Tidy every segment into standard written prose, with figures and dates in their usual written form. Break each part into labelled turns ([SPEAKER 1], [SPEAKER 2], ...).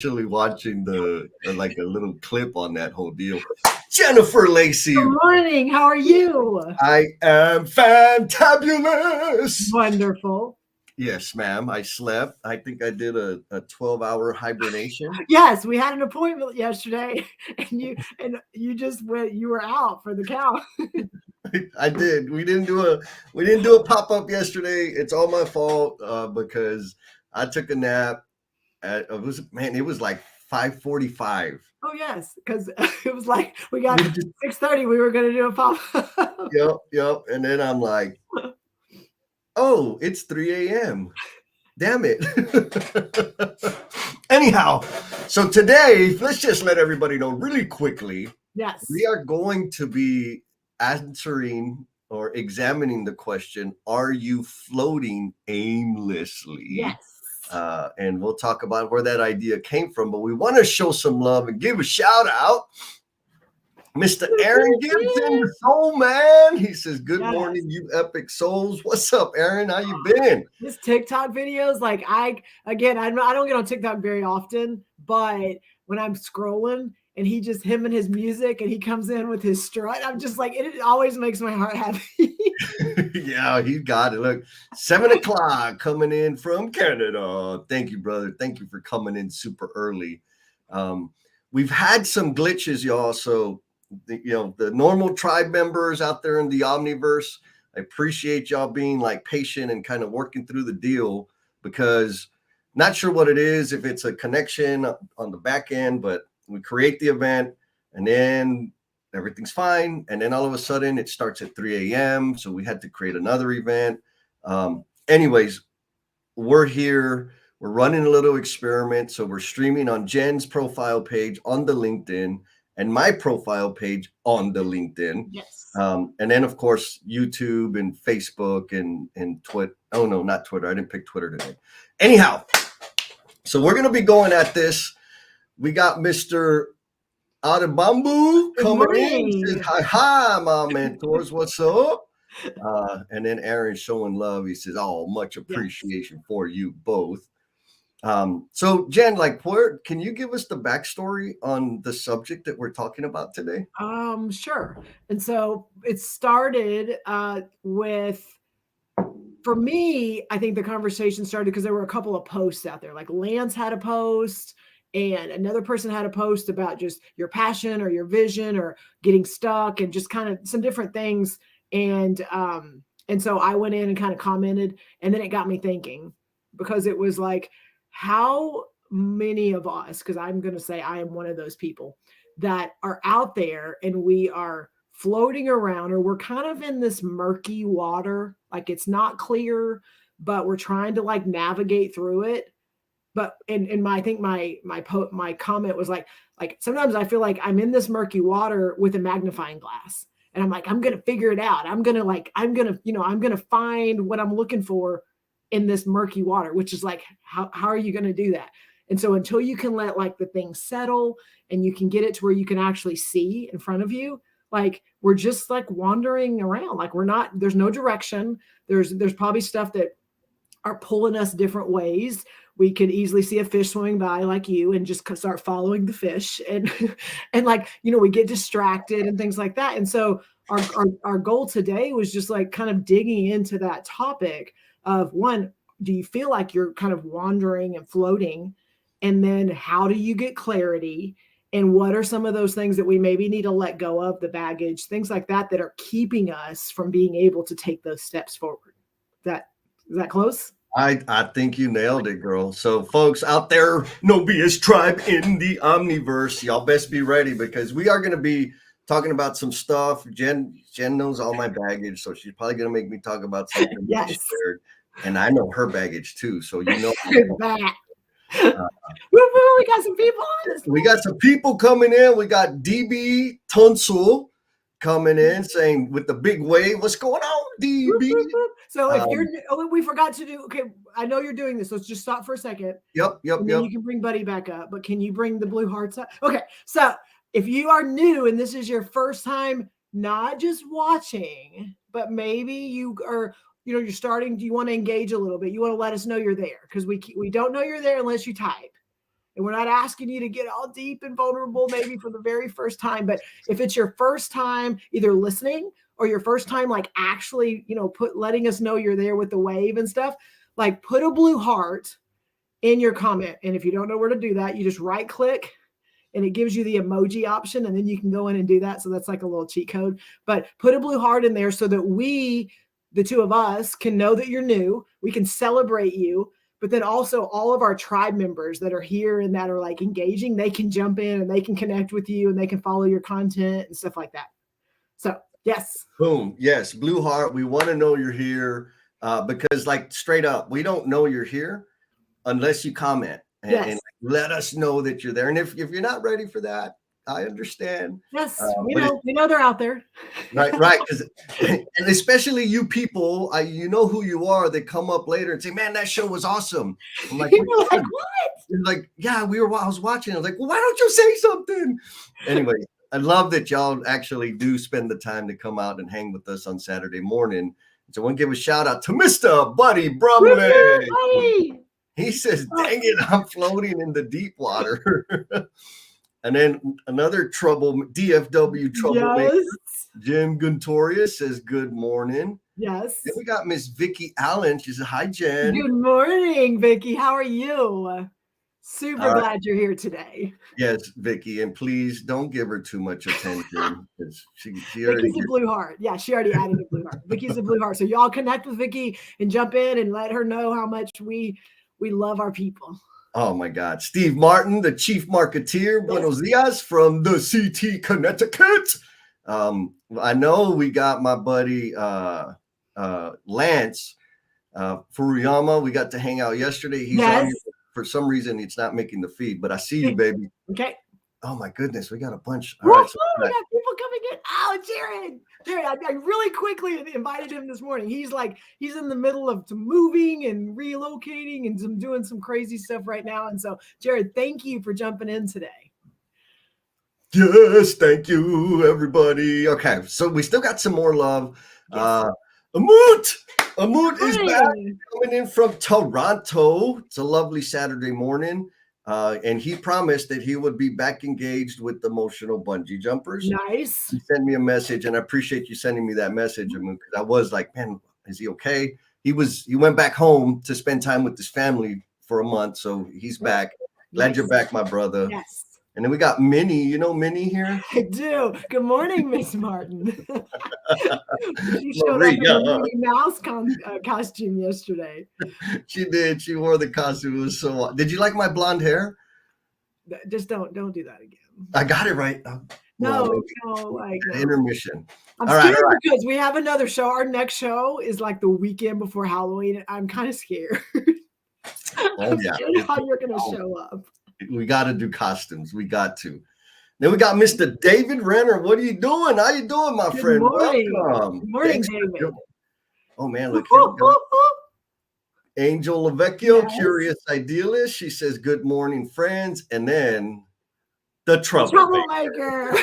[SPEAKER 1] actually watching the like a little clip on that whole deal. Jennifer Lacey,
[SPEAKER 2] Good morning. How are you?
[SPEAKER 1] I am fantabulous.
[SPEAKER 2] Wonderful.
[SPEAKER 1] Yes, ma'am. I slept. I think I did a 12-hour hibernation.
[SPEAKER 2] Yes, we had an appointment yesterday, and you just went. You were out for the count.
[SPEAKER 1] I did. We didn't do a pop up yesterday. It's all my fault because I took a nap. It was like 5:45.
[SPEAKER 2] Oh yes, because it was like we got
[SPEAKER 1] We just
[SPEAKER 2] 6:30. We were going to do a pop.
[SPEAKER 1] yep. And then I'm like, oh, it's 3 a.m. Damn it. Anyhow, so today, let's just let everybody know really quickly.
[SPEAKER 2] Yes.
[SPEAKER 1] We are going to be answering or examining the question, are you floating aimlessly?
[SPEAKER 2] Yes.
[SPEAKER 1] And we'll talk about where that idea came from, but we want to show some love and give a shout out. Mr. Aaron Gibson, the soul man. He says, good
[SPEAKER 2] Yes.
[SPEAKER 1] morning, you epic souls. What's up, Aaron? How you been?
[SPEAKER 2] This TikTok videos, like I again, I don't get on TikTok very often, but when I'm scrolling and him and his music and he comes in with his strut, I'm just like, it always makes my heart happy.
[SPEAKER 1] Yeah, he got it. Look, 7 o'clock coming in from Canada. Thank you, brother. Thank you for coming in super early. We've had some glitches, y'all. So, the normal tribe members out there in the Omniverse, I appreciate y'all being like patient and kind of working through the deal because not sure what it is, if it's a connection on the back end, but we create the event and then everything's fine. And then all of a sudden it starts at 3 a.m. So we had to create another event. Anyways, we're here. We're running a little experiment. So we're streaming on Jen's profile page on the LinkedIn and my profile page on the LinkedIn.
[SPEAKER 2] Yes.
[SPEAKER 1] And then, of course, YouTube and Facebook and Twitter. Oh, no, not Twitter. I didn't pick Twitter today. Anyhow, so we're going to be going at this. We got Mr. Adebambu coming in. He says, hi, my mentors. What's up? And then Aaron showing love. He says, oh, much appreciation for you both. So Jen, can you give us the backstory on the subject that we're talking about today?
[SPEAKER 2] Sure. And so it started with, for me, I think the conversation started because there were a couple of posts out there. Like Lance had a post and another person had a post about just your passion or your vision or getting stuck and just kind of some different things. And so I went in and kind of commented, and then it got me thinking, because it was like, how many of us, because I'm going to say I am one of those people that are out there and we are floating around, or we're kind of in this murky water, like it's not clear, but we're trying to like navigate through it. But I think my comment was like sometimes I feel like I'm in this murky water with a magnifying glass, and I'm like, I'm gonna figure it out. I'm gonna find what I'm looking for in this murky water, which is like, how are you gonna do that? And so until you can let like the thing settle and you can get it to where you can actually see in front of you, like we're just like wandering around, like there's no direction. There's probably stuff that are pulling us different ways. We could easily see a fish swimming by like you and just start following the fish, and like, we get distracted and things like that. And so our goal today was just like kind of digging into that topic of, one, do you feel like you're kind of wandering and floating? And then how do you get clarity? And what are some of those things that we maybe need to let go of, the baggage, things like that are keeping us from being able to take those steps forward? Is that close?
[SPEAKER 1] I think you nailed it, girl. So, folks out there, No BS Tribe in the Omniverse, y'all best be ready because we are going to be talking about some stuff. Jen knows all my baggage, so she's probably going to make me talk about something
[SPEAKER 2] Yes.
[SPEAKER 1] shared. And I know her baggage too, so
[SPEAKER 2] we got some people on this.
[SPEAKER 1] We got some people coming in. We got DB Tunsil coming in saying with the big wave, what's going on, DB?
[SPEAKER 2] So if we forgot to do, okay, I know you're doing this. Let's just stop for a second.
[SPEAKER 1] Yep.
[SPEAKER 2] And then you can bring Buddy back up, but can you bring the blue hearts up? Okay, so if you are new and this is your first time, not just watching, but maybe you are, you're starting, do you want to engage a little bit? You want to let us know you're there, because we don't know you're there unless you type. And we're not asking you to get all deep and vulnerable, maybe for the very first time. But if it's your first time either listening or your first time, like actually, letting us know you're there with the wave and stuff, like put a blue heart in your comment. And if you don't know where to do that, you just right click and it gives you the emoji option, and then you can go in and do that. So that's like a little cheat code, but put a blue heart in there so that we, the two of us, can know that you're new. We can celebrate you, but then also all of our tribe members that are here and that are like engaging, they can jump in and they can connect with you and they can follow your content and stuff like that. So yes.
[SPEAKER 1] Boom. Yes. Blue heart. We want to know you're here because like straight up, we don't know you're here unless you comment and let us know that you're there. And if you're not ready for that, I understand.
[SPEAKER 2] Yes, we know they're out there.
[SPEAKER 1] Right. And especially you people, you know who you are, that come up later and say, man, that show was awesome. I'm like,
[SPEAKER 2] you're like, what?
[SPEAKER 1] You're like, yeah, I was watching. I was like, well, why don't you say something? Anyway, I love that y'all actually do spend the time to come out and hang with us on Saturday morning. So I want to give a shout out to Mr. Buddy Brumley. He says, dang it, I'm floating in the deep water. And then another DFW troublemaker, Jim Guntorius says, good morning.
[SPEAKER 2] Yes.
[SPEAKER 1] Then we got Miss Vicki Allen. She says, hi, Jen.
[SPEAKER 2] Good morning, Vicki. How are you? Super glad you're here today.
[SPEAKER 1] Yes, Vicki. And please don't give her too much attention. She
[SPEAKER 2] Vicki's a blue heart. Yeah, she already added a blue heart. Vicki's a blue heart. So y'all connect with Vicki and jump in and let her know how much we love our people.
[SPEAKER 1] Oh my God. Steve Martin, the chief marketeer. Buenos dias from the CT Connecticut. I know we got my buddy Lance Furuyama. We got to hang out yesterday. He's on here. For some reason, it's not making the feed, but I see you, baby.
[SPEAKER 2] Okay.
[SPEAKER 1] Oh my goodness, we got a bunch. All right,
[SPEAKER 2] so we got people coming in. Oh, Jared, I really quickly invited him this morning. He's in the middle of some moving and relocating and doing some crazy stuff right now. And so, Jared, thank you for jumping in today.
[SPEAKER 1] Yes, thank you, everybody. Okay, so we still got some more love. Yes. Amut is back, coming in from Toronto. It's a lovely Saturday morning. And he promised that he would be back engaged with the emotional bungee jumpers.
[SPEAKER 2] Nice.
[SPEAKER 1] He sent me a message, and I appreciate you sending me that message, Amut, because I was like, man, is he okay? He went back home to spend time with his family for a month, so he's back. Glad you're back, my brother.
[SPEAKER 2] Yes.
[SPEAKER 1] And then we got Minnie. You know Minnie here?
[SPEAKER 2] I do. Good morning, Miss Martin. She showed up in a Minnie Mouse costume yesterday.
[SPEAKER 1] She did. She wore the costume. It was so. Did you like my blonde hair?
[SPEAKER 2] Just don't do that again.
[SPEAKER 1] I got it right.
[SPEAKER 2] No.
[SPEAKER 1] Intermission.
[SPEAKER 2] I'm scared because we have another show. Our next show is like the weekend before Halloween. I'm kind of scared. I'm scared how you're going to show up.
[SPEAKER 1] We got to do costumes. We got to. Then we got Mr. David Renner. What are you doing? How you doing, my friend?
[SPEAKER 2] Morning.
[SPEAKER 1] Welcome.
[SPEAKER 2] Good morning, David.
[SPEAKER 1] Oh, man, look. Here we go. Angel Lavecchio, Curious Idealist. She says, good morning, friends. And then the troublemaker.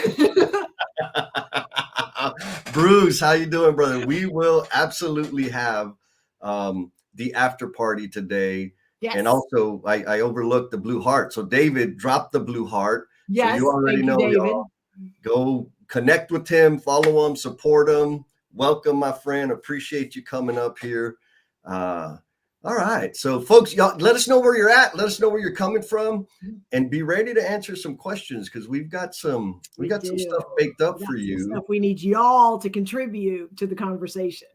[SPEAKER 1] Bruce, how you doing, brother? We will absolutely have the after party today.
[SPEAKER 2] Yes.
[SPEAKER 1] And also, I overlooked the blue heart. So David dropped the blue heart.
[SPEAKER 2] Yes.
[SPEAKER 1] So you already know, y'all. Go connect with him, follow him, support him. Welcome, my friend. Appreciate you coming up here. All right. So, folks, y'all, let us know where you're at. Let us know where you're coming from, and be ready to answer some questions because we've got some stuff baked up for you.
[SPEAKER 2] Stuff we need y'all to contribute to the conversation.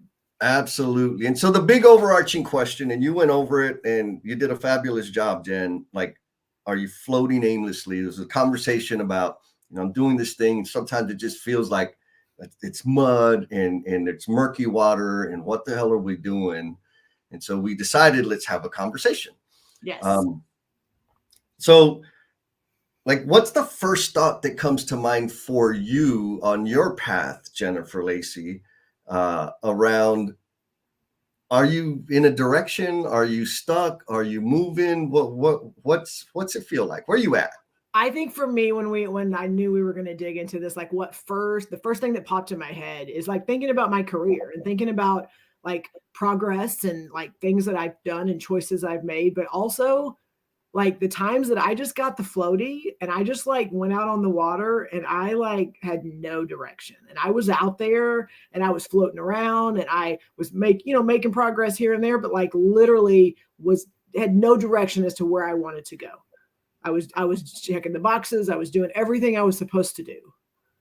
[SPEAKER 1] Absolutely. And so the big overarching question, and you went over it and you did a fabulous job, Jen, like, are you floating aimlessly? There's a conversation about, I'm doing this thing, and sometimes it just feels like it's mud and it's murky water, and what the hell are we doing? And so we decided, let's have a conversation.
[SPEAKER 2] Yes.
[SPEAKER 1] So, like, what's the first thought that comes to mind for you on your path, Jennifer Lacey, around, are you in a direction? Are you stuck? Are you moving? What's it feel like? Where are you at?
[SPEAKER 2] I think for me, when I knew we were going to dig into this, like the first thing that popped in my head is like thinking about my career and thinking about like progress and like things that I've done and choices I've made, but also like the times that I just got the floaty and I just like went out on the water and I like had no direction and I was out there and I was floating around and I was making progress here and there, but like literally had no direction as to where I wanted to go. I was checking the boxes. I was doing everything I was supposed to do.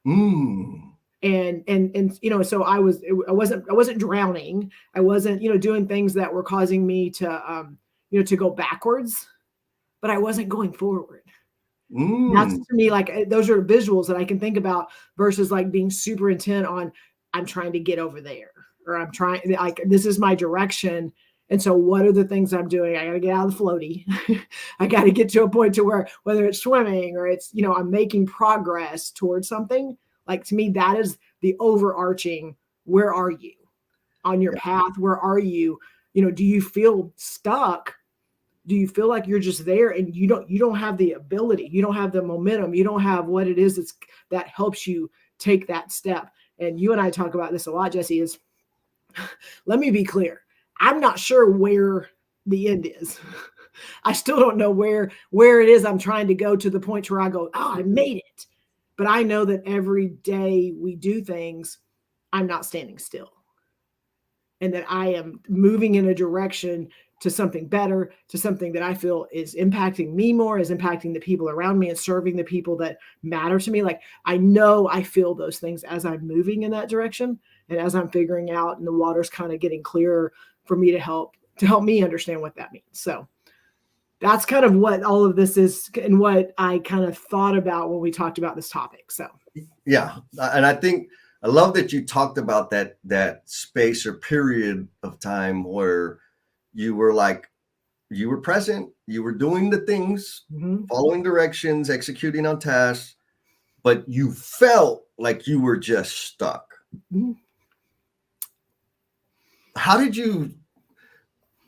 [SPEAKER 2] And so I wasn't drowning. I wasn't doing things that were causing me to to go backwards, but I wasn't going forward. That's to me, like, those are visuals that I can think about versus like being super intent on, I'm trying to get over there, or I'm trying, like, this is my direction. And so what are the things I'm doing? I got to get out of the floaty. I got to get to a point to where, whether it's swimming or it's, I'm making progress towards something. Like, to me, that is the overarching, where are you on your path? Where are you? Do you feel stuck? Do you feel like you're just there and you don't have the ability, you don't have the momentum, you don't have what it is that helps you take that step? And you and I talk about this a lot, Jesse, is, let me be clear. I'm not sure where the end is. I still don't know where it is I'm trying to go, to the point where I go, oh, I made it. But I know that every day we do things, I'm not standing still. And that I am moving in a direction to something better, to something that I feel is impacting me more, is impacting the people around me, and serving the people that matter to me. Like, I know I feel those things as I'm moving in that direction, and as I'm figuring out, and the water's kind of getting clearer for me to help me understand what that means. So that's kind of what all of this is, and what I kind of thought about when we talked about this topic. So
[SPEAKER 1] yeah, and I love that you talked about that space or period of time where you were present, you were doing the things, following directions, executing on tasks, but you felt like you were just stuck. How did you,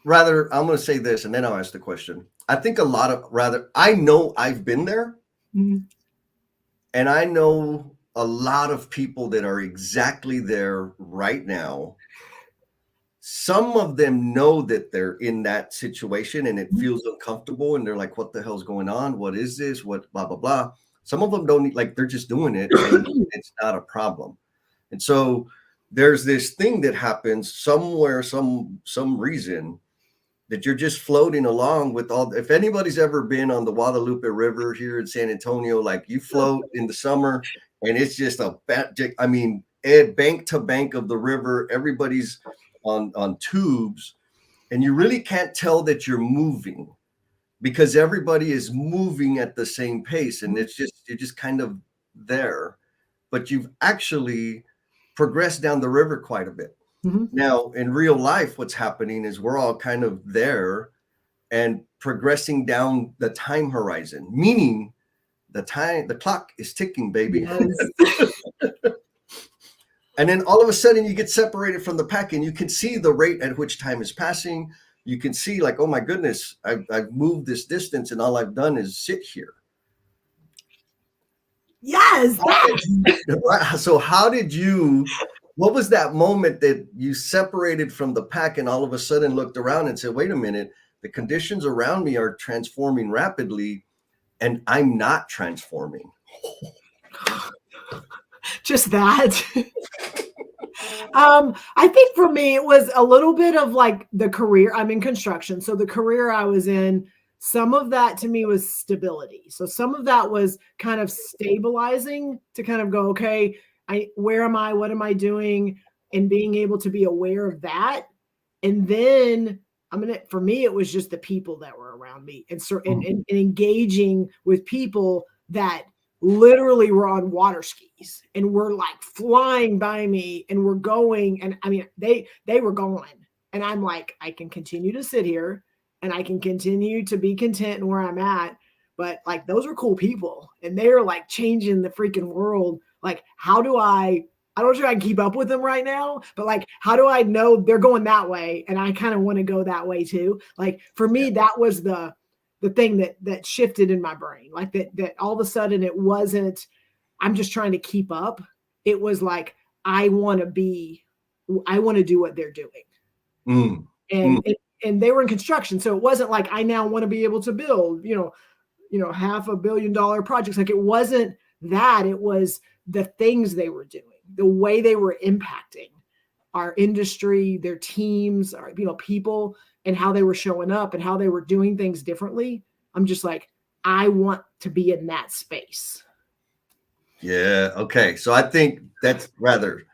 [SPEAKER 1] I'm going to say this and then I'll ask the question. I think I know I've been there, and I know a lot of people that are exactly there right now. Some of them know that they're in that situation and it feels uncomfortable, and they're like, what the hell's going on? What is this? What, blah, blah, blah. Some of them don't, like, they're just doing it and it's not a problem. And so there's this thing that happens somewhere, some reason, that you're just floating along with all. If anybody's ever been on the Guadalupe River here in San Antonio, like, you float in the summer and it's just bank to bank of the river, everybody's on tubes, and you really can't tell that you're moving because everybody is moving at the same pace, and you're just kind of there, but you've actually progressed down the river quite a bit. Now, in real life, what's happening is we're all kind of there and progressing down the time horizon, meaning the clock is ticking, baby. Yes. And then all of a sudden you get separated from the pack, and you can see the rate at which time is passing. You can see, like, oh my goodness, I've moved this distance and all I've done is sit here.
[SPEAKER 2] Yes.
[SPEAKER 1] So what was that moment that you separated from the pack and all of a sudden looked around and said, wait a minute, the conditions around me are transforming rapidly and I'm not transforming?
[SPEAKER 2] Just that. I think for me, it was a little bit of like the career. I'm in construction. So the career I was in, some of that to me was stability. So some of that was kind of stabilizing to kind of go, okay, where am I? What am I doing? And being able to be aware of that. And then for me, it was just the people that were around me, and engaging with people that literally were on water skis and were like flying by me and were going. And they were going, and I'm like, I can continue to sit here and I can continue to be content in where I'm at. But like, those are cool people and they're like changing the freaking world. Like, I don't know if I can keep up with them right now, but like, how do I know they're going that way? And I kind of want to go that way too. Like, for me, that was the thing that shifted in my brain. Like that all of a sudden it wasn't, I'm just trying to keep up. It was like, I want to do what they're doing. And and they were in construction. So it wasn't like I now want to be able to build, $500 million projects. Like it wasn't that, it was the things they were doing, the way they were impacting our industry, their teams, our, people, and how they were showing up and how they were doing things differently. I'm just like, I want to be in that space.
[SPEAKER 1] Yeah. Okay. So I think that's rather.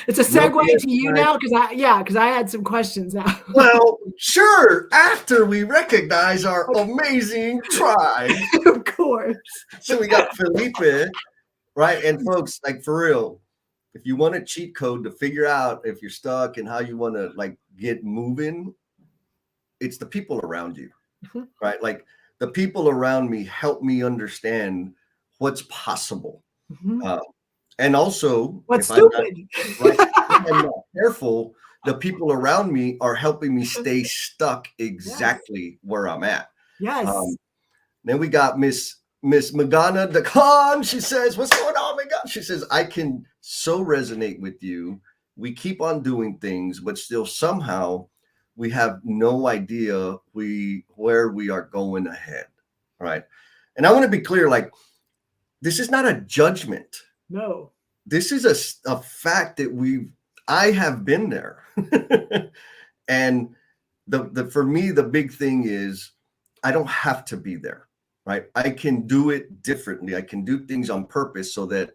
[SPEAKER 2] It's a segue to you now because I had some questions now.
[SPEAKER 1] Well, sure. After we recognize our amazing tribe,
[SPEAKER 2] of course.
[SPEAKER 1] So we got Felipe, right? And folks, like for real, if you want a cheat code to figure out if you're stuck and how you want to like get moving, it's the people around you, right? Like the people around me help me understand what's possible. And also,
[SPEAKER 2] what's stupid?
[SPEAKER 1] If I'm not careful, the people around me are helping me stay stuck exactly where I'm at.
[SPEAKER 2] Yes.
[SPEAKER 1] Then we got Miss Magana Dakan. She says, "What's going on, Magana?" She says, "I can so resonate with you. We keep on doing things, but still somehow we have no idea where we are going ahead." Right. And I want to be clear, like, this is not a judgment.
[SPEAKER 2] No.
[SPEAKER 1] This is a fact that I have been there. And for me, the big thing is I don't have to be there, right? I can do it differently. I can do things on purpose so that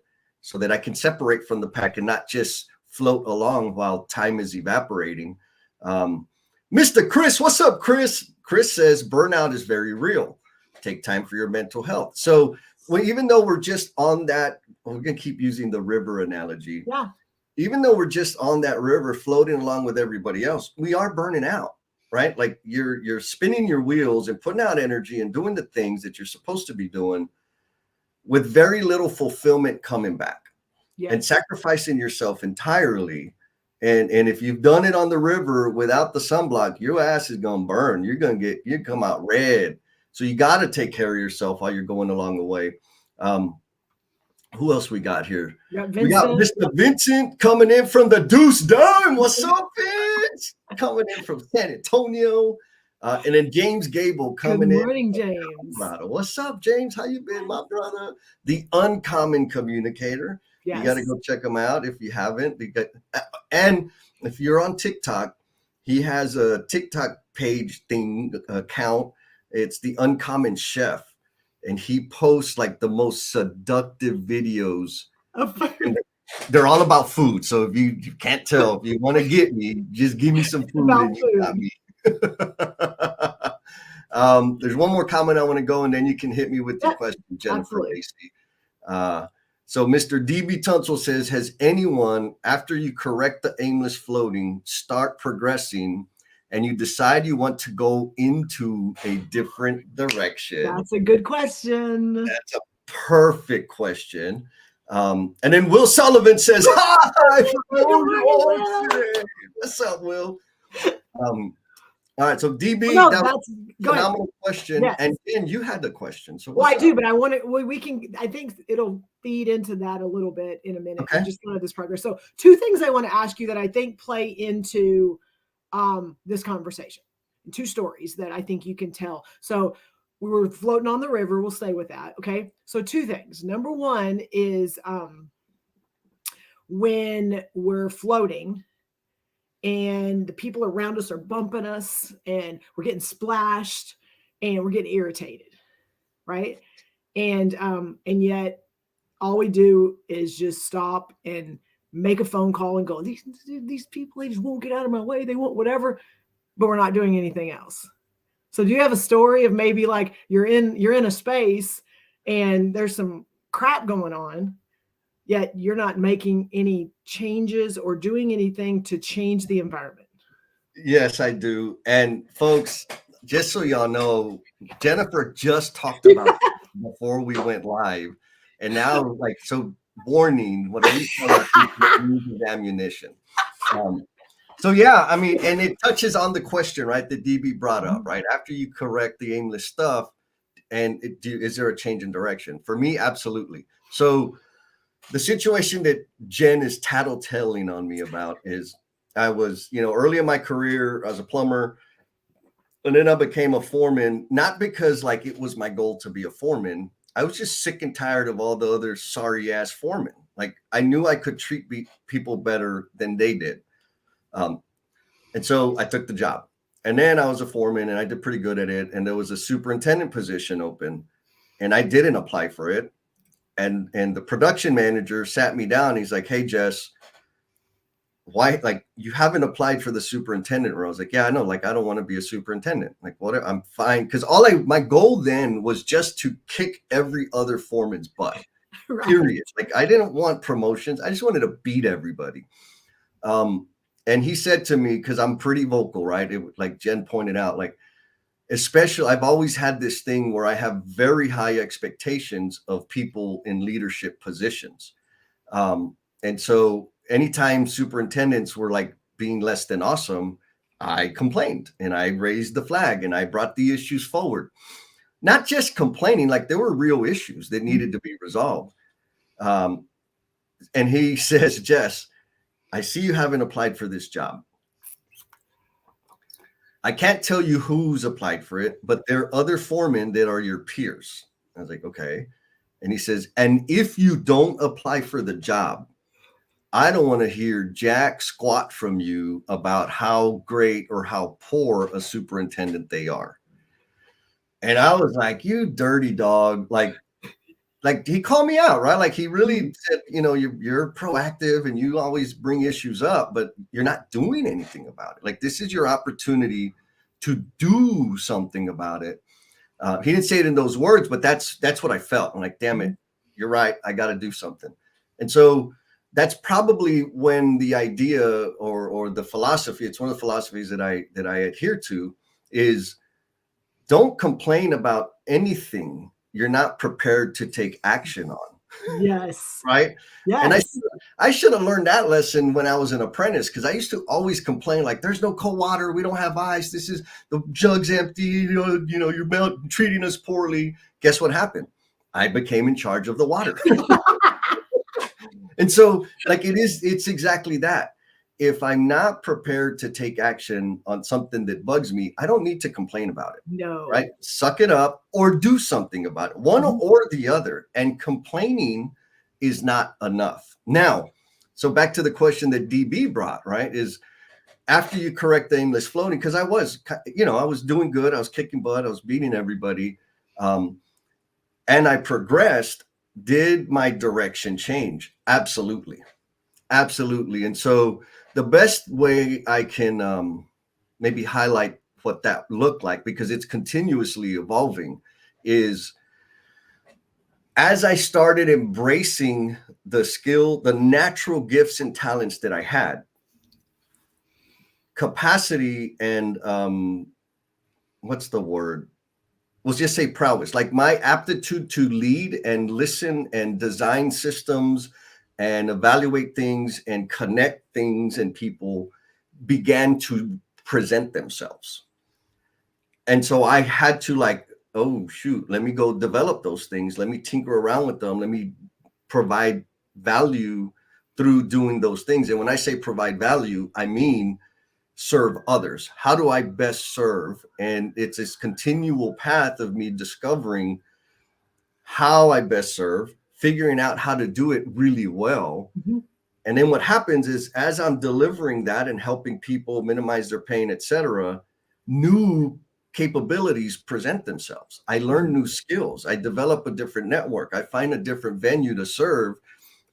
[SPEAKER 1] I can separate from the pack and not just float along while time is evaporating. Mr. Chris, what's up, Chris? Chris says burnout is very real. Take time for your mental health. So even though we're just on that, we're going to keep using the river analogy.
[SPEAKER 2] Yeah.
[SPEAKER 1] Even though we're just on that river floating along with everybody else, we are burning out, right? Like you're spinning your wheels and putting out energy and doing the things that you're supposed to be doing with very little fulfillment coming back. Yes. And sacrificing yourself entirely. And if you've done it on the river without the sunblock, your ass is going to burn. You come out red. So you got to take care of yourself while you're going along the way. Who else we got here? We got Mr. Vincent coming in from the Deuce Dime. What's up, Vince? Coming in from San Antonio. And then James Gable coming in.
[SPEAKER 2] Good morning, James.
[SPEAKER 1] What's up, James? How you been, my brother? The Uncommon Communicator. Yes. You got to go check him out if you haven't. And if you're on TikTok, he has a TikTok page account. It's the Uncommon Chef, and he posts like the most seductive videos. They're all about food. So if you can't tell, if you want to get me, just give me some food and you got me. There's one more comment I want to go, and then you can hit me with the question, Jennifer Lacey. So Mr. DB Tunsil says, has anyone, after you correct the aimless floating, start progressing, and you decide you want to go into a different direction?
[SPEAKER 2] That's a good question.
[SPEAKER 1] That's a perfect question. And then Will Sullivan says, hi, what's up, Will? All right, so DB, that's a phenomenal question. Yes. And then you had the question. So
[SPEAKER 2] I do, but I want to, I think it'll feed into that a little bit in a minute. Okay. Just kind of this progress. So 2 things I want to ask you that I think play into this conversation. 2 stories that I think you can tell. So we were floating on the river. We'll stay with that. Okay. So 2 things. Number 1 is when we're floating and the people around us are bumping us and we're getting splashed and we're getting irritated. Right. And yet all we do is just stop and make a phone call and go, these people, they just won't get out of my way. They won't whatever, but we're not doing anything else. So do you have a story of maybe like you're in a space and there's some crap going on, yet you're not making any changes or doing anything to change the environment?
[SPEAKER 1] Yes, I do. And folks, just so y'all know, Jennifer just talked about before we went live. And now, like, so warning, whatever you call it, ammunition. So yeah, I mean, and it touches on the question, right, that DB brought up, right? After you correct the aimless stuff, and is there a change in direction? For me, absolutely. So the situation that Jen is tattletaling on me about is I was, early in my career, I was a plumber, And then I became a foreman, not because like it was my goal to be a foreman. I was just sick and tired of all the other sorry ass foremen. Like I knew I could treat people better than they did. Um, and so I took the job. And then I was a foreman and I did pretty good at it. And there was a superintendent position open and I didn't apply for it. And the production manager sat me down. He's like, "Hey, Jess, why, like, you haven't applied for the superintendent role?" I was like, "Yeah, I know. Like, I don't want to be a superintendent. Like, what? I'm fine." Because my goal then was just to kick every other foreman's butt.
[SPEAKER 2] Right.
[SPEAKER 1] Period. Like, I didn't want promotions. I just wanted to beat everybody. And he said to me, because I'm pretty vocal, right? Like Jen pointed out, like, especially I've always had this thing where I have very high expectations of people in leadership positions. And so anytime superintendents were like being less than awesome, I complained and I raised the flag and I brought the issues forward. Not just complaining, like there were real issues that needed to be resolved. And he says, "Jess, I see you haven't applied for this job. I can't tell you who's applied for it, but there are other foremen that are your peers." I was like, "Okay." And he says, "And if you don't apply for the job, I don't want to hear jack squat from you about how great or how poor a superintendent they are." And I was like, "You dirty dog." Like he called me out, right? Like he really said, you're proactive and you always bring issues up, but you're not doing anything about it. Like this is your opportunity to do something about it. He didn't say it in those words, but that's what I felt. I'm like, damn it, you're right. I got to do something. And so that's probably when the idea or the philosophy, it's one of the philosophies that I adhere to, is don't complain about anything you're not prepared to take action on.
[SPEAKER 2] Yes.
[SPEAKER 1] Right.
[SPEAKER 2] Yes.
[SPEAKER 1] And I should have learned that lesson when I was an apprentice, because I used to always complain like, "There's no cold water, we don't have ice, this is, the jug's empty, you're treating us poorly." Guess what happened? I became in charge of the water. And so like it's exactly that. If I'm not prepared to take action on something that bugs me, I don't need to complain about it.
[SPEAKER 2] No.
[SPEAKER 1] Right? Suck it up or do something about it. One or the other. And complaining is not enough. Now, so back to the question that DB brought, right, is after you correct the aimless floating, because I was doing good. I was kicking butt. I was beating everybody. And I progressed. Did my direction change? Absolutely. Absolutely. And so the best way I can maybe highlight what that looked like, because it's continuously evolving, is as I started embracing the natural gifts and talents that I had, capacity and what's the word? We'll just say prowess, like my aptitude to lead and listen and design systems and evaluate things and connect things and people began to present themselves. And so I had to like, oh shoot, let me go develop those things. Let me tinker around with them. Let me provide value through doing those things. And when I say provide value, I mean serve others. How do I best serve? And it's this continual path of me discovering how I best serve, figuring out how to do it really well. And then what happens is, as I'm delivering that and helping people minimize their pain, etc., new capabilities present themselves. I learn new skills. I develop a different network. I find a different venue to serve.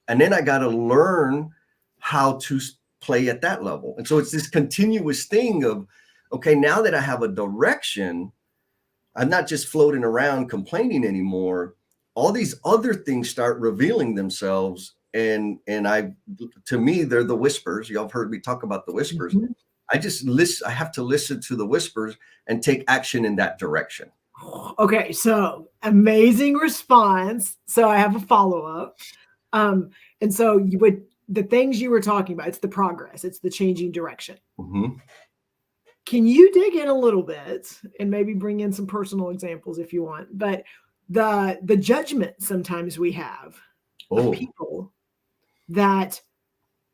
[SPEAKER 1] And then I got to learn how to play at that level. And so it's this continuous thing of, okay, now that I have a direction, I'm not just floating around complaining anymore. All these other things start revealing themselves. And to me, they're the whispers. Y'all have heard me talk about the whispers. I just listen. I have to listen to the whispers and take action in that direction.
[SPEAKER 2] Okay, so amazing response. So I have a follow-up. And so the things you were talking about, it's the progress, it's the changing direction. Can you dig in a little bit and maybe bring in some personal examples if you want? But the judgment sometimes we have of people, that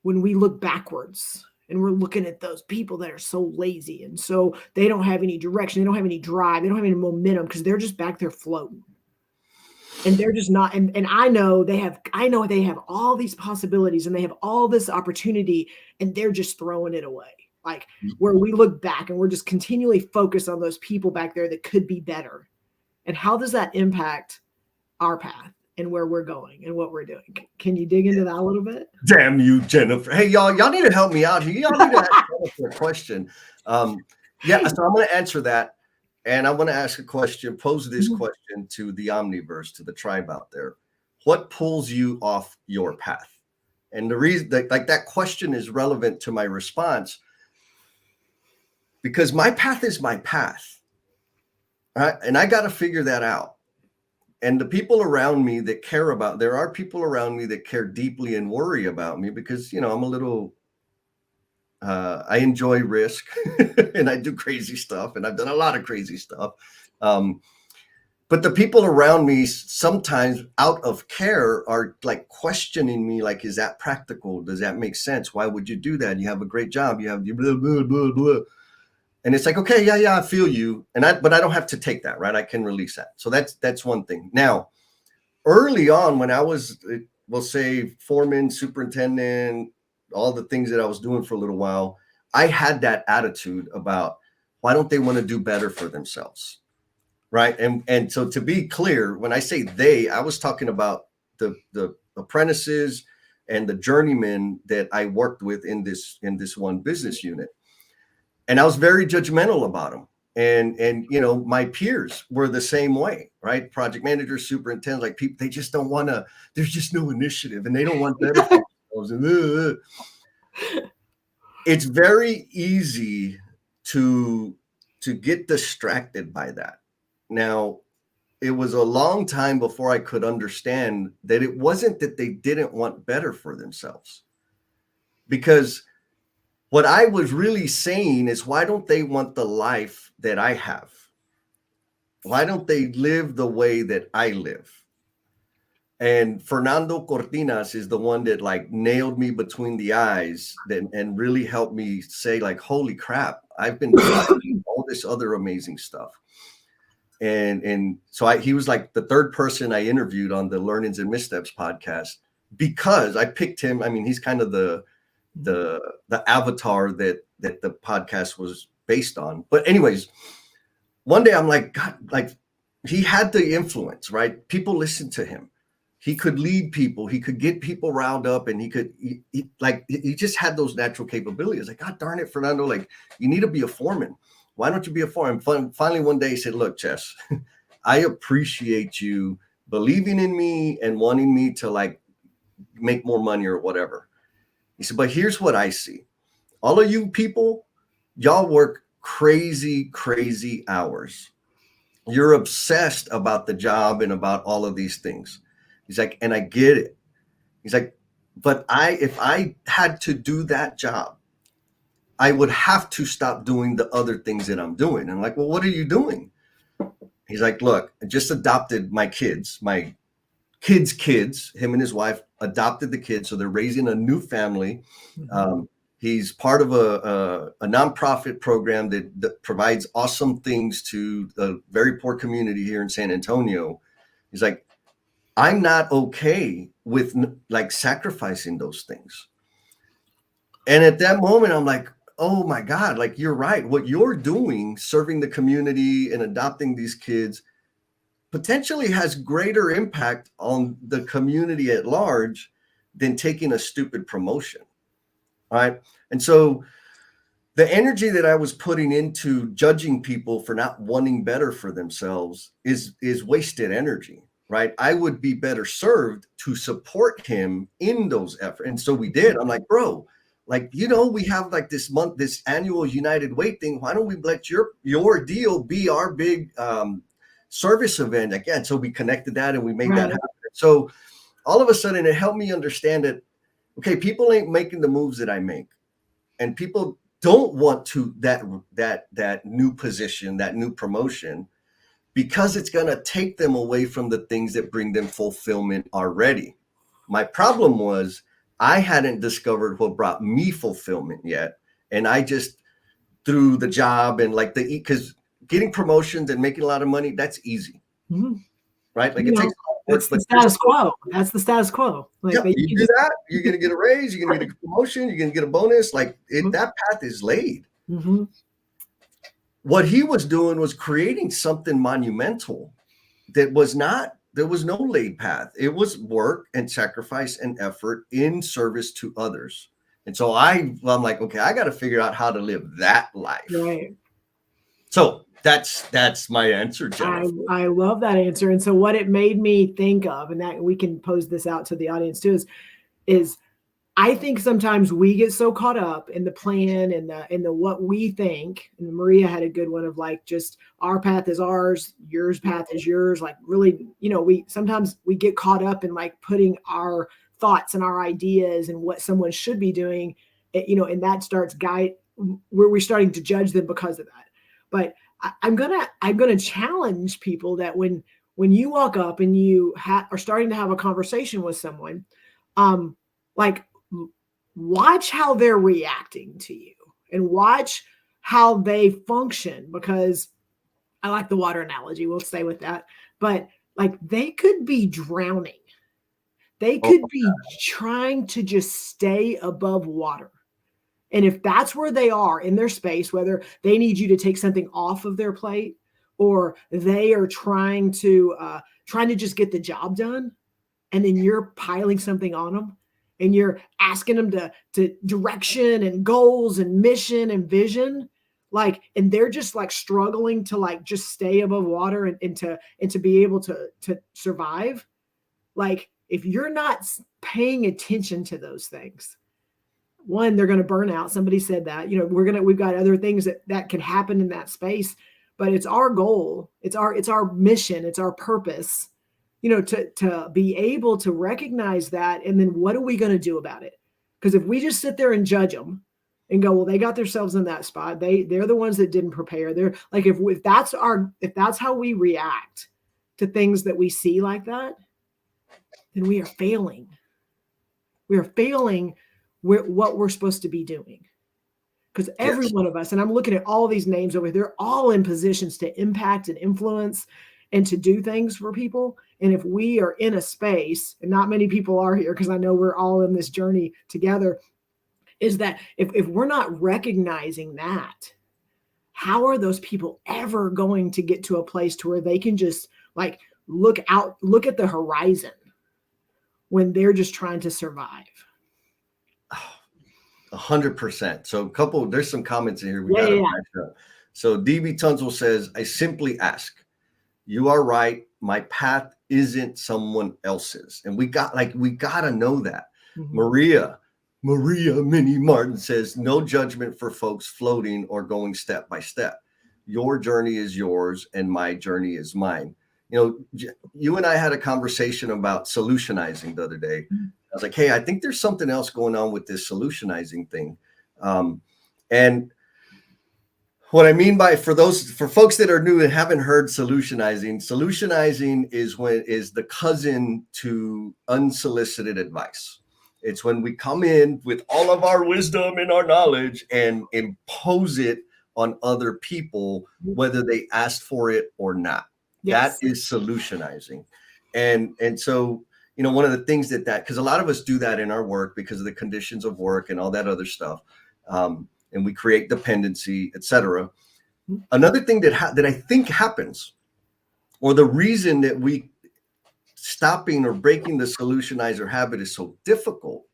[SPEAKER 2] when we look backwards And we're looking at those people that are so lazy. And so they don't have any direction. They don't have any drive. They don't have any momentum because they're just back there floating. And they're just not. And I know they have all these possibilities and they have all this opportunity and they're just throwing it away. Like where we look back and we're just continually focused on those people back there that could be better. And how does that impact our path and where we're going and what we're doing? Can you dig into that a little bit?
[SPEAKER 1] Damn you, Jennifer. Hey, y'all need to help me out here. Y'all need to ask Jennifer a question. Yeah, so I'm going to answer that. And I'm going to ask a question, pose this question to the Omniverse, to the tribe out there. What pulls you off your path? And the reason that question is relevant to my response, because my path is my path. Right? And I got to figure that out. And the people around me that care about, there are people around me that care deeply and worry about me because, I'm a little, I enjoy risk and I do crazy stuff and I've done a lot of crazy stuff. But the people around me sometimes out of care are like questioning me, like, is that practical? Does that make sense? Why would you do that? You have a great job. You have blah, blah, blah, blah. And it's like, okay, yeah, I feel you. But I don't have to take that, right? I can release that. So that's one thing. Now, early on when I was, we'll say foreman, superintendent, all the things that I was doing for a little while, I had that attitude about why don't they want to do better for themselves, right? And so to be clear, when I say they, I was talking about the apprentices and the journeymen that I worked with in this one business unit. And I was very judgmental about them. And my peers were the same way, right? Project managers, superintendents, like people, they just don't want to, there's just no initiative and they don't want better for themselves. It's very easy to get distracted by that. Now, it was a long time before I could understand that it wasn't that they didn't want better for themselves. Because what I was really saying is, why don't they want the life that I have? Why don't they live the way that I live? And Fernando Cortinas is the one that like nailed me between the eyes and really helped me say like, holy crap, I've been doing all this other amazing stuff. And so he was like the third person I interviewed on the Learnings and Missteps podcast because I picked him. I mean, he's kind of the avatar that the podcast was based on. But anyways, one day I'm like, God, like he had the influence, right? People listened to him. He could lead people. He could get people riled up, and he just had those natural capabilities. Like, God darn it, Fernando, like you need to be a foreman. Why don't you be a foreman? Finally, one day he said, look, Chess, I appreciate you believing in me and wanting me to like make more money or whatever. He said, but here's what I see. All of you people, y'all work crazy, crazy hours. You're obsessed about the job and about all of these things. He's like, and I get it. He's like, but if I had to do that job, I would have to stop doing the other things that I'm doing. And I'm like, well, what are you doing? He's like, look, I just adopted my kids, kids, him and his wife adopted the kids. So they're raising a new family. He's part of a nonprofit program that provides awesome things to the very poor community here in San Antonio. He's like, I'm not okay with like sacrificing those things. And at that moment, I'm like, oh my God, like you're right. What you're doing, serving the community and adopting these kids, potentially has greater impact on the community at large than taking a stupid promotion. All right. And so the energy that I was putting into judging people for not wanting better for themselves is wasted energy, right? I would be better served to support him in those efforts. And so we did. I'm like, bro, like, we have like this annual United Way thing. Why don't we let your deal be our big service event again? So we connected that and we made that happen. So all of a sudden it helped me understand that, okay, people ain't making the moves that I make, and people don't want to that new position, that new promotion, because it's going to take them away from the things that bring them fulfillment already. My problem was I hadn't discovered what brought me fulfillment yet. And I just, through the job and like because getting promotions and making a lot of money, that's easy, right? Like
[SPEAKER 2] You
[SPEAKER 1] it takes
[SPEAKER 2] know,
[SPEAKER 1] a lot of
[SPEAKER 2] it's
[SPEAKER 1] work,
[SPEAKER 2] the
[SPEAKER 1] but there's
[SPEAKER 2] status quo. That's the status quo. Like
[SPEAKER 1] yeah,
[SPEAKER 2] that you
[SPEAKER 1] you
[SPEAKER 2] can
[SPEAKER 1] do
[SPEAKER 2] just
[SPEAKER 1] that, you're gonna get a raise, you're gonna get a promotion, you're gonna get a bonus. Like that path is laid.
[SPEAKER 2] Mm-hmm.
[SPEAKER 1] What he was doing was creating something monumental that was not, there was no laid path. It was work and sacrifice and effort in service to others. And so I'm like, okay, I got to figure out how to live that life.
[SPEAKER 2] Right.
[SPEAKER 1] So that's my answer, Jennifer.
[SPEAKER 2] I love that answer. And so what it made me think of, and that we can pose this out to the audience too, is I think sometimes we get so caught up in the plan and the what we think. And Maria had a good one of like, just our path is ours, yours path is yours. Like really, we sometimes we get caught up in like putting our thoughts and our ideas and what someone should be doing, and that starts where we're starting to judge them because of that. But I'm gonna challenge people that when you walk up and you are starting to have a conversation with someone, like watch how they're reacting to you and watch how they function, because I like the water analogy. We'll stay with that. But like they could be drowning. They could be trying to just stay above water. And if that's where they are in their space, whether they need you to take something off of their plate or they are trying to just get the job done, and then you're piling something on them and you're asking them to direction and goals and mission and vision, like, and they're just like struggling to like just stay above water and to be able to survive. Like if you're not paying attention to those things, one, they're going to burn out. Somebody said that, we've got other things that can happen in that space, but it's our goal. It's our mission. It's our purpose, to be able to recognize that. And then what are we going to do about it? Because if we just sit there and judge them and go, well, they got themselves in that spot. They're the ones that didn't prepare. They're like, if that's how we react to things that we see like that, then we are failing. We are failing what we're supposed to be doing. Because every one of us, and I'm looking at all these names over here, they're all in positions to impact and influence and to do things for people. And if we are in a space, and not many people are here, because I know we're all in this journey together, is that if we're not recognizing that, how are those people ever going to get to a place to where they can just like look at the horizon when they're just trying to survive?
[SPEAKER 1] 100%. So there's some comments in here. We
[SPEAKER 2] Yeah,
[SPEAKER 1] got to
[SPEAKER 2] yeah.
[SPEAKER 1] match up. So DB Tunzel says, I simply ask, you are right. My path isn't someone else's. And we got to know that. Maria Minnie Martin says, no judgment for folks floating or going step by step. Your journey is yours and my journey is mine. You and I had a conversation about solutionizing the other day. I was like, hey, I think there's something else going on with this solutionizing thing. And what I mean by, for folks that are new and haven't heard solutionizing is the cousin to unsolicited advice. It's when we come in with all of our wisdom and our knowledge and impose it on other people, whether they asked for it or not. Yes. That is solutionizing. And so, one of the things because a lot of us do that in our work because of the conditions of work and all that other stuff. And we create dependency, etc. Another thing that I think happens, or the reason that we stopping or breaking the solutionizer habit is so difficult,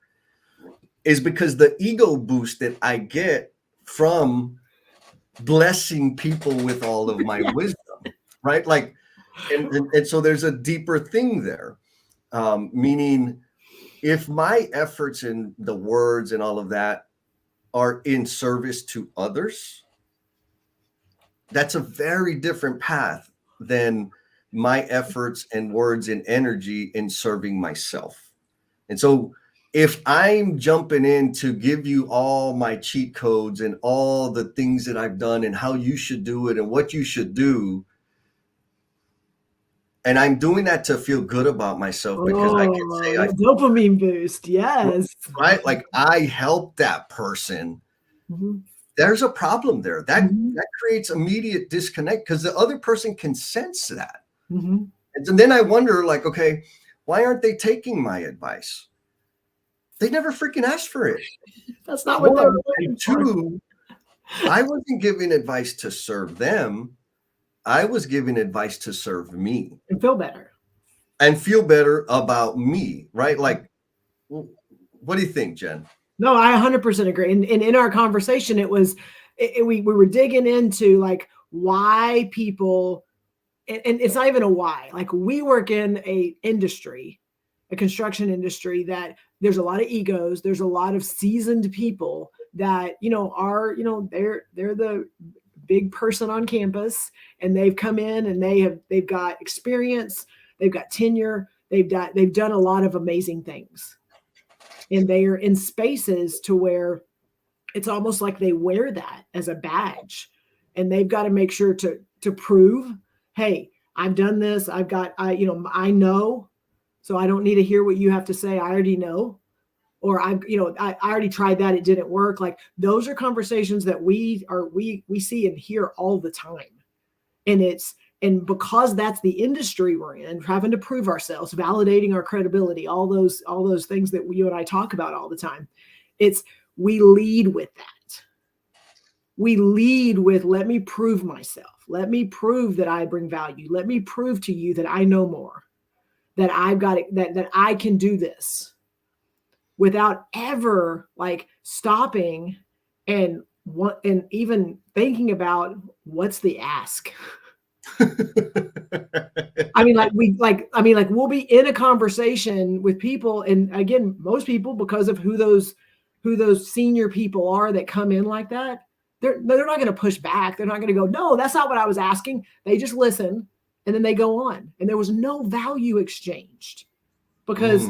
[SPEAKER 1] is because the ego boost that I get from blessing people with all of my wisdom, right? Like, and so there's a deeper thing there, meaning if my efforts and the words and all of that are in service to others, that's a very different path than my efforts and words and energy in serving myself. And so if I'm jumping in to give you all my cheat codes and all the things that I've done and how you should do it and what you should do, And I'm doing that to feel good about myself because I can
[SPEAKER 2] Oh,
[SPEAKER 1] say I
[SPEAKER 2] that dopamine boost. Yes.
[SPEAKER 1] right, like I helped that person.
[SPEAKER 2] Mhm.
[SPEAKER 1] There's a problem there. That
[SPEAKER 2] Mhm.
[SPEAKER 1] that creates immediate disconnect because the other person can sense that.
[SPEAKER 2] Mhm.
[SPEAKER 1] And then I wonder, like, okay, why aren't they taking my advice? They never freaking asked for it.
[SPEAKER 2] That's not what they were
[SPEAKER 1] One, and
[SPEAKER 2] looking for.
[SPEAKER 1] two, I wasn't giving advice to serve them. I was giving advice to serve me
[SPEAKER 2] And feel better.
[SPEAKER 1] and feel better about me, right? Like, what do you think, Jen?
[SPEAKER 2] No, I 100% agree. And in our conversation, we were digging into like why people, and it's not even a why. Like we work in a industry, a construction industry that there's a lot of egos. There's a lot of seasoned people that are they're the big person on campus, and they've come in and they've got experience, they've got tenure, they've done a lot of amazing things, and they are in spaces to where it's almost like they wear that as a badge, and they've got to make sure to prove, hey, I've done this, I know, so I don't need to hear what you have to say, I already know, or I already tried that, it didn't work. Like those are conversations that we see and hear all the time. And because that's the industry we're in, having to prove ourselves, validating our credibility, all those things that you and I talk about all the time, it's we lead with that. We lead with, let me prove myself, let me prove that I bring value, let me prove to you that I know more, that I've got it, that I can do this, without ever like stopping and even thinking about what's the ask. I mean, like we'll be in a conversation with people, and again, most people, because of who those senior people are that come in like that, they're not going to push back. They're not going to go, no, that's not what I was asking. They just listen, and then they go on, and there was no value exchanged because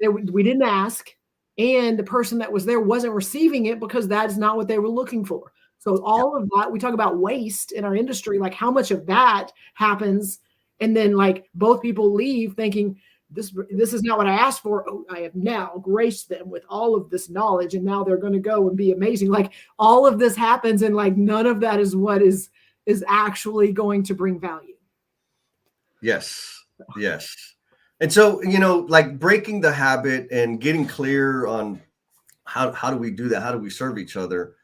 [SPEAKER 1] Mm,
[SPEAKER 2] we didn't ask, and the person that was there wasn't receiving it because that's not what they were looking for. So
[SPEAKER 1] yeah.
[SPEAKER 2] all of that, we talk about waste in our industry, like how much of that happens, and then like both people leave thinking this is not what I asked for. Oh, I have now graced them with all of this knowledge, and now they're going to go and be amazing. Like all of this happens, and like none of that is what is actually going to bring value.
[SPEAKER 1] Yes. Yes. And so, like breaking the habit and getting clear on how do we do that? How do we serve each other?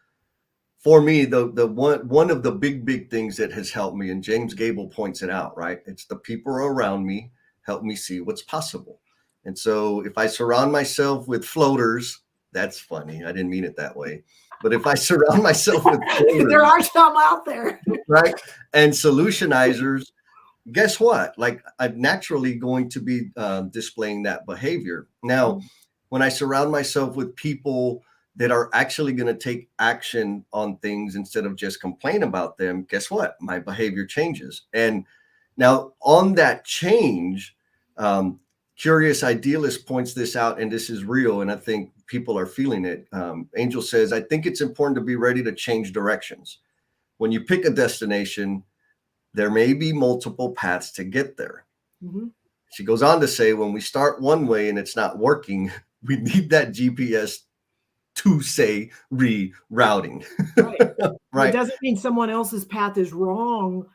[SPEAKER 1] For me, the one of the big things that has helped me, and James Gable points it out, right? It's the people around me help me see what's possible. And so if I surround myself with floaters, that's funny. I didn't mean it that way. But if I surround myself with
[SPEAKER 2] There
[SPEAKER 1] floaters,
[SPEAKER 2] are some out there.
[SPEAKER 1] right, and solutionizers, guess what? Like I'm naturally going to be displaying that behavior. Now, when I surround myself with people that are actually going to take action on things instead of just complain about them, guess what? My behavior changes. And now, on that change, um, Curious Idealist points this out, and this is real, and I think people are feeling it. Angel says, I think it's important to be ready to change directions. When you pick a destination, there may be multiple paths to get there.
[SPEAKER 2] Mm-hmm.
[SPEAKER 1] She goes on to say, when we start one way and it's not working, we need that GPS to say rerouting.
[SPEAKER 2] Right. It
[SPEAKER 1] Right.
[SPEAKER 2] doesn't mean someone else's path is wrong,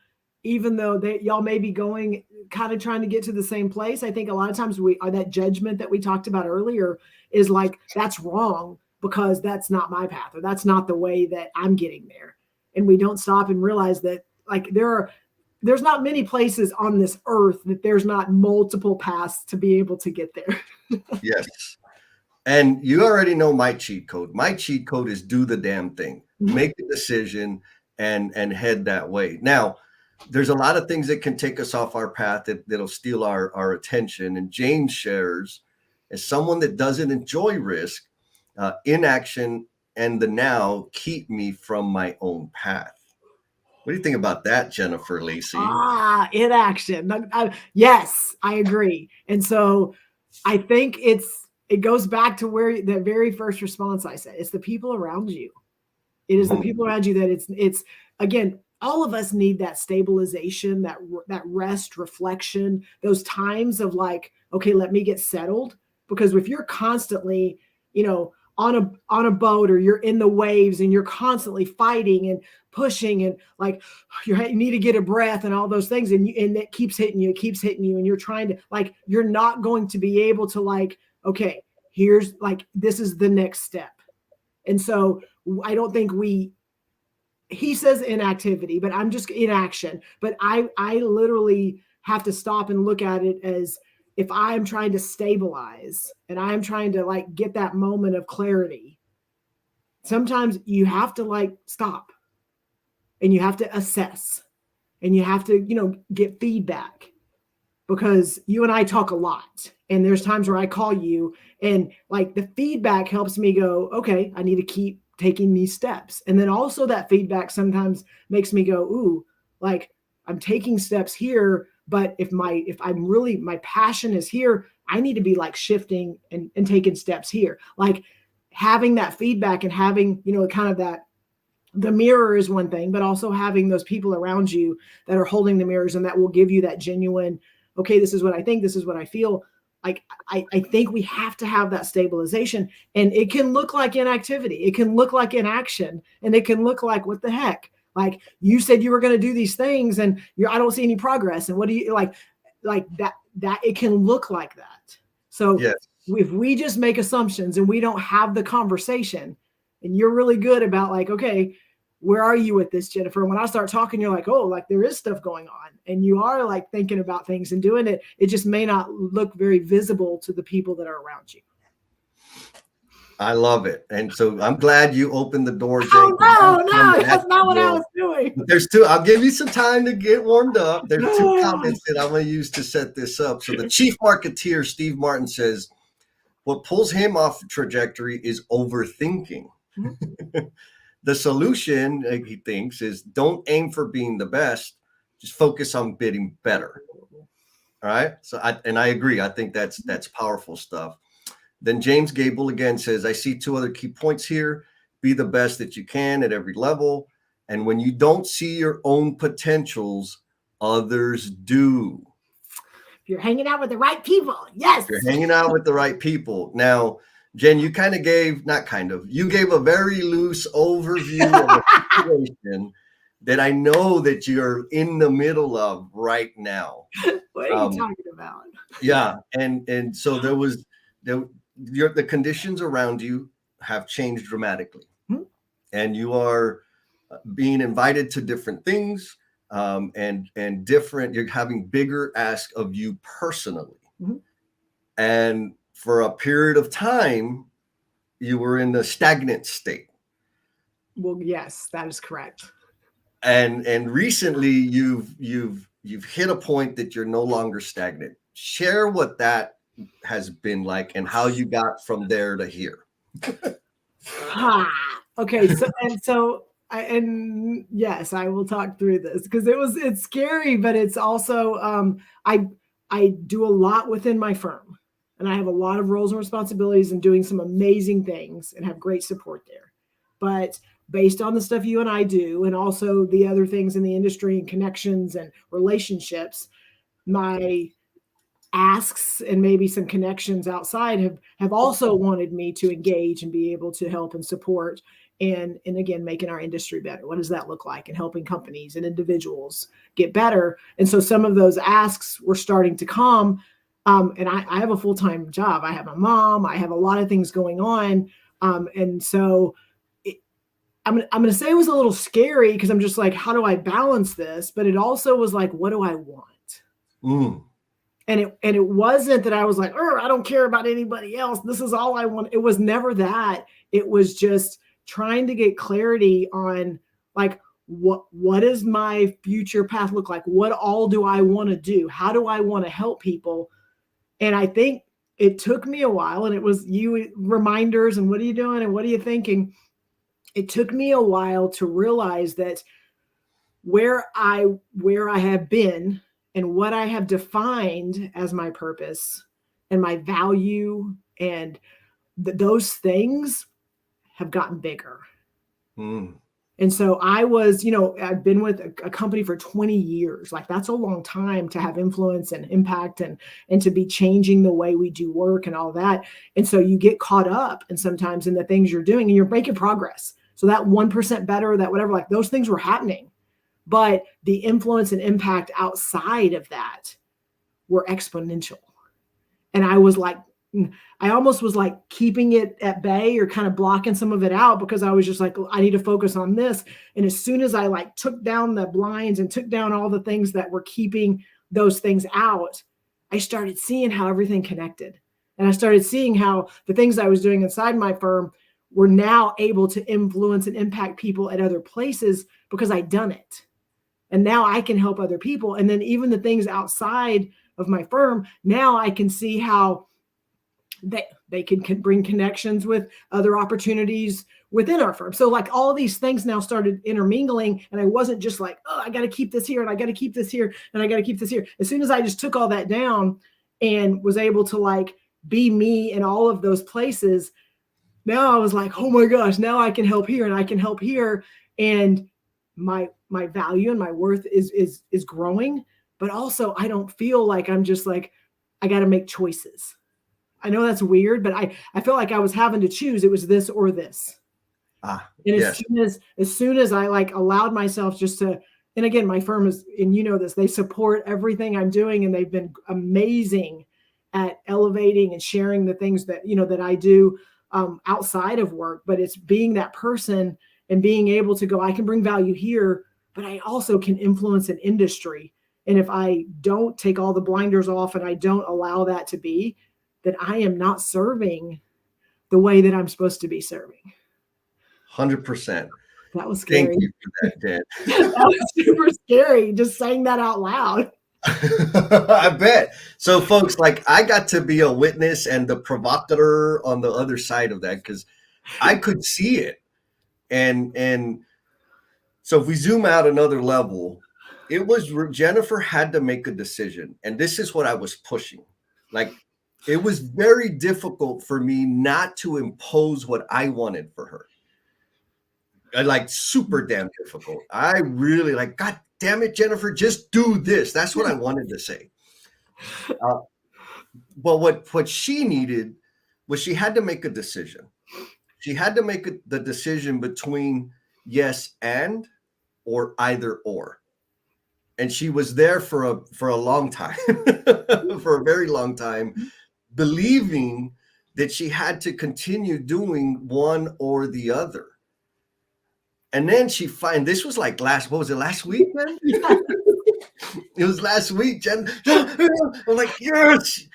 [SPEAKER 2] even though y'all may be going kind of trying to get to the same place. I think a lot of times we are that judgment that we talked about earlier is like, that's wrong because that's not my path, or that's not the way that I'm getting there. And we don't stop and realize that like there's not many places on this earth that there's not multiple paths to be able to get there.
[SPEAKER 1] Yes. And you already know my cheat code. My cheat code is do the damn thing, make a decision and head that way. Now, there's a lot of things that can take us off our path that'll steal our attention. And James shares, as someone that doesn't enjoy risk, inaction and the now keep me from my own path. What do you think about that, Jennifer Lacey?
[SPEAKER 2] Inaction. Yes, I agree. And so I think it goes back to where the very first response I said, it's the people around you. It is the
[SPEAKER 1] Mhm.
[SPEAKER 2] people around you that it's again, all of us need that stabilization, that rest, reflection, those times of like, okay, let me get settled. Because if you're constantly, on a boat, or you're in the waves and you're constantly fighting and pushing, and like you need to get a breath and all those things, and it keeps hitting you, and you're trying to, like, you're not going to be able to, like, okay, here's, like, this is the next step. And so I don't think he says inactivity, but I'm just inaction. But I literally have to stop and look at it as, if I'm trying to stabilize and I'm trying to, like, get that moment of clarity, sometimes you have to, like, stop, and you have to assess, and you have to, get feedback, because you and I talk a lot, and there's times where I call you, and, like, the feedback helps me go, okay, I need to keep taking these steps. And then also that feedback sometimes makes me go, ooh, like, I'm taking steps here, but if I'm really, my passion is here, I need to be, like, shifting and taking steps here. Like, having that feedback and having, kind of that, the mirror is one thing, but also having those people around you that are holding the mirrors, and that will give you that genuine, okay, this is what I think, this is what I feel. Like, I think we have to have that stabilization, and it can look like inactivity, it can look like inaction, and it can look like, what the heck? Like, you said you were going to do these things, and I don't see any progress. And what do you like that it can look like that. So
[SPEAKER 1] Yes.
[SPEAKER 2] if we just make assumptions and we don't have the conversation, and you're really good about, like, okay, where are you with this, Jennifer? And when I start talking, you're like, oh, like, there is stuff going on, and you are, like, thinking about things and doing it. It just may not look very visible to the people that are around you.
[SPEAKER 1] I love it. And so I'm glad you opened the door, Jane.
[SPEAKER 2] Oh, no, that's not what I was doing.
[SPEAKER 1] There's two. I'll give you some time to get warmed up. There's two comments that I'm going to use to set this up. So the chief marketeer, Steve Martin, says, what pulls him off the trajectory is overthinking. Mm-hmm. The solution, he thinks, is don't aim for being the best. Just focus on getting better. All right. So I agree. I think that's powerful stuff. Then James Gable again says, I see two other key points here. Be the best that you can at every level. And when you don't see your own potentials, others do.
[SPEAKER 2] You're hanging out with the right people. Yes.
[SPEAKER 1] You're hanging out with the right people. Now, Jen, you you gave a very loose overview of a situation that I know that you're in the middle of right now.
[SPEAKER 2] What are you talking about?
[SPEAKER 1] Yeah. And so the conditions around you have changed dramatically. Mm-hmm. And you are being invited to different things, and different, you're having bigger ask of you personally. Mm-hmm. And for a period of time, you were in a stagnant state.
[SPEAKER 2] Well, yes, that is correct.
[SPEAKER 1] And recently you've hit a point that you're no longer stagnant. Share what that has been like and how you got from there to here.
[SPEAKER 2] Okay, and yes, I will talk through this, because it's scary, but it's also I do a lot within my firm, and I have a lot of roles and responsibilities and doing some amazing things and have great support there. But based on the stuff you and I do, and also the other things in the industry and connections and relationships, my asks and maybe some connections outside have also wanted me to engage and be able to help and support, and again, making our industry better. What does that look like? And helping companies and individuals get better. And so some of those asks were starting to come. And I have a full-time job. I have a mom. I have a lot of things going on. And so I'm going to say it was a little scary, because I'm just like, how do I balance this? But it also was like, what do I want? Mm. And it wasn't that I was like, I don't care about anybody else. This is all I want. It was never that. It was just trying to get clarity on, like, what does my future path look like? What all do I want to do? How do I want to help people? And I think it took me a while, and it was you reminders and what are you doing and what are you thinking? It took me a while to realize that where I have been and what I have defined as my purpose and my value, and those things have gotten bigger. Mm. And so I was, I've been with a company for 20 years. Like that's a long time to have influence and impact and to be changing the way we do work and all that. And so you get caught up and sometimes in the things you're doing and you're making progress. So that 1% better, that whatever, like those things were happening. But the influence and impact outside of that were exponential. And I was like, I almost was like keeping it at bay or kind of blocking some of it out because I was just like, I need to focus on this. And as soon as I like took down the blinds and took down all the things that were keeping those things out, I started seeing how everything connected. And I started seeing how the things I was doing inside my firm were now able to influence and impact people at other places because I'd done it. And now I can help other people. And then even the things outside of my firm, now I can see how they can bring connections with other opportunities within our firm. So like all these things now started intermingling, and I wasn't just like, oh, I got to keep this here and I got to keep this here and I got to keep this here. As soon as I just took all that down and was able to like be me in all of those places, now I was like, oh my gosh, now I can help here and I can help here. And my value and my worth is growing, but also I don't feel like I'm just like, I got to make choices. I know that's weird, but I feel like I was having to choose. It was this or this. And
[SPEAKER 1] yes.
[SPEAKER 2] as soon as I like allowed myself just to, and again, my firm is, and you know this, they support everything I'm doing, and they've been amazing at elevating and sharing the things that, that I do outside of work. But it's being that person and being able to go, I can bring value here, but I also can influence an industry. And if I don't take all the blinders off and I don't allow that to be, that I am not serving the way that I'm supposed to be serving.
[SPEAKER 1] 100%.
[SPEAKER 2] That was scary.
[SPEAKER 1] Thank you for that, Dan.
[SPEAKER 2] That was super scary, just saying that out loud.
[SPEAKER 1] I bet. So, folks, like I got to be a witness and the provocateur on the other side of that because I could see it. And so if we zoom out another level, it was Jennifer had to make a decision. And this is what I was pushing. Like, it was very difficult for me not to impose what I wanted for her. Like super damn difficult. I really like, God damn it, Jennifer, just do this. That's what I wanted to say. But what she needed was she had to make a decision. She had to make the decision between yes and or either or. And she was there for a long time, for a very long time, believing that she had to continue doing one or the other. And then this was like last week, man? It was last week, Jen. I'm like, yes.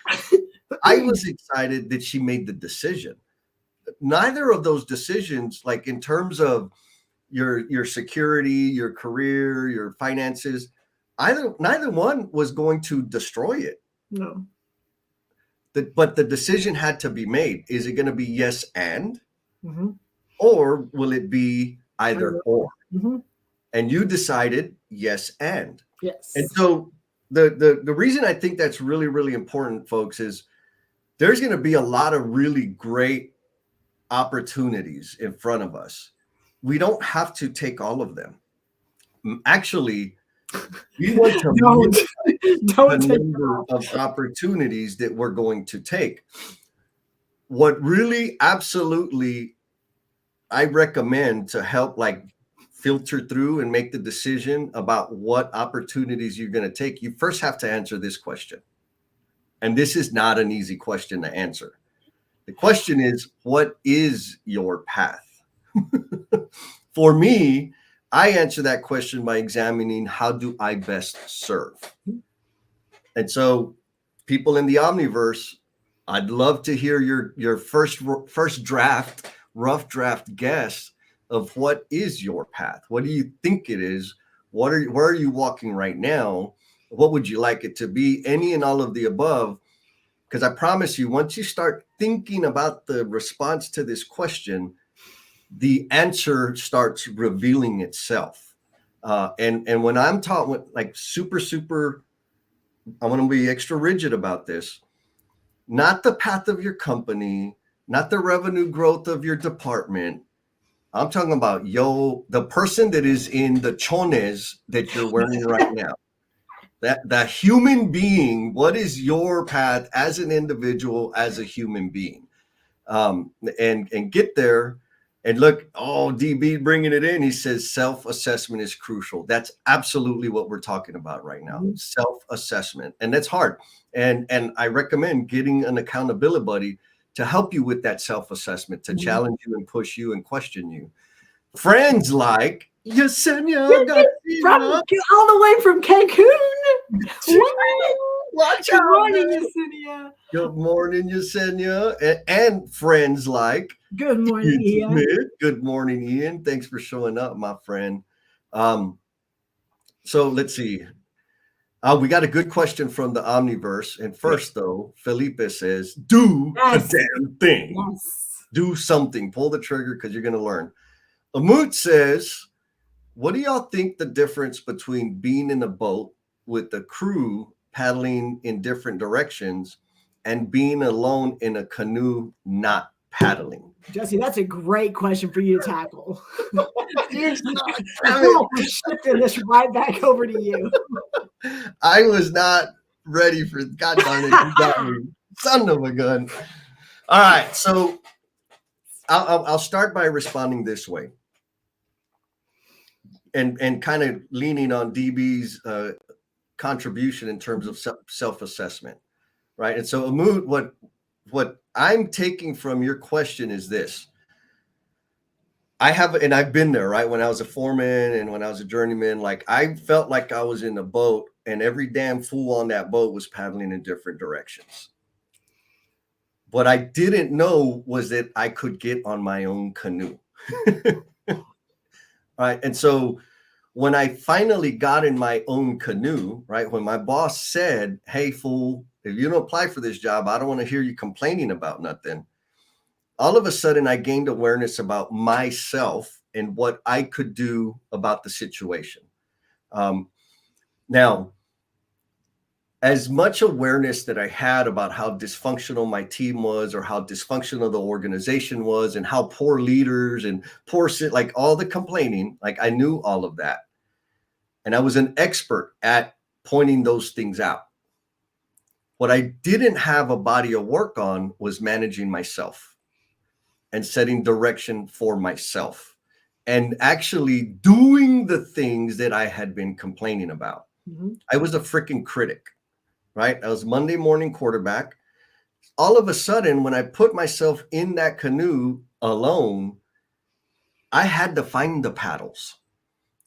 [SPEAKER 1] I was excited that she made the decision. Neither of those decisions, like in terms of your security, your career, your finances, neither one was going to destroy it.
[SPEAKER 2] No.
[SPEAKER 1] But the decision had to be made. Is it going to be yes and?
[SPEAKER 2] Mm-hmm.
[SPEAKER 1] Or will it be either or?
[SPEAKER 2] Mm-hmm.
[SPEAKER 1] And you decided yes and.
[SPEAKER 2] Yes.
[SPEAKER 1] And so the reason I think that's really, really important, folks, is there's going to be a lot of really great opportunities in front of us. We don't have to take all of them. Actually, we want to
[SPEAKER 2] don't
[SPEAKER 1] the number of opportunities that we're going to take. What really absolutely I recommend to help like filter through and make the decision about what opportunities you're going to take, you first have to answer this question. And this is not an easy question to answer. The question is, what is your path? For me, I answer that question by examining how do I best serve? And so people in the Omniverse, I'd love to hear your first draft, rough draft guess of what is your path. What do you think it is? Where are you walking right now? What would you like it to be? Any and all of the above. Because I promise you, once you start thinking about the response to this question, the answer starts revealing itself. And when I'm taught like super, I want to be extra rigid about this, not the path of your company, not the revenue growth of your department, I'm talking about the person that is in the chones that you're wearing right now. That human being, what is your path as an individual, as a human being? And get there. And look, DB bringing it in. He says self-assessment is crucial. That's absolutely what we're talking about right now.
[SPEAKER 2] Mhm.
[SPEAKER 1] Self-assessment, and that's hard. And I recommend getting an accountability buddy to help you with that self-assessment, to
[SPEAKER 2] Mhm.
[SPEAKER 1] challenge you and push you and question you. Friends like Yesenia
[SPEAKER 2] From
[SPEAKER 1] Garcia.
[SPEAKER 2] all the way from Cancun. What?
[SPEAKER 1] Watch
[SPEAKER 2] Good
[SPEAKER 1] out,
[SPEAKER 2] morning,
[SPEAKER 1] man.
[SPEAKER 2] Yesenia.
[SPEAKER 1] Good morning, Yesenia. And friends like
[SPEAKER 2] Good morning,
[SPEAKER 1] Ian
[SPEAKER 2] Ian.
[SPEAKER 1] Smith. Good morning, Ian. Thanks for showing up, my friend. So let's see. We got a good question from the Omniverse. And first, though, Felipe says, do the
[SPEAKER 2] Yes.
[SPEAKER 1] damn thing.
[SPEAKER 2] Yes.
[SPEAKER 1] Do something. Pull the trigger because you're going to learn. Amut says, what do y'all think the difference between being in a boat with the crew paddling in different directions and being alone in a canoe not paddling?
[SPEAKER 2] Jesse, that's a great question for you to tackle.
[SPEAKER 1] Damn
[SPEAKER 2] We're shifting this right back over to you.
[SPEAKER 1] I was not ready for, God darn it, you got me. Son of a gun. All right, so I'll start by responding this way. And kind of leaning on DB's contribution in terms of self-assessment, right? And so, Amut, what I'm taking from your question is this. I've been there, right? When I was a foreman and when I was a journeyman, like I felt like I was in a boat and every damn fool on that boat was paddling in different directions. What I didn't know was that I could get on my own canoe. Right. And so when I finally got in my own canoe, right, when my boss said, hey, fool, if you don't apply for this job, I don't want to hear you complaining about nothing. All of a sudden, I gained awareness about myself and what I could do about the situation. Now, as much awareness that I had about how dysfunctional my team was or how dysfunctional the organization was and how poor leaders and like all the complaining, like I knew all of that. And I was an expert at pointing those things out. What I didn't have a body of work on was managing myself and setting direction for myself and actually doing the things that I had been complaining about. Mm-hmm. I was a freaking critic, right? I was Monday morning quarterback. All of a sudden, when I put myself in that canoe alone, I had to find the paddles.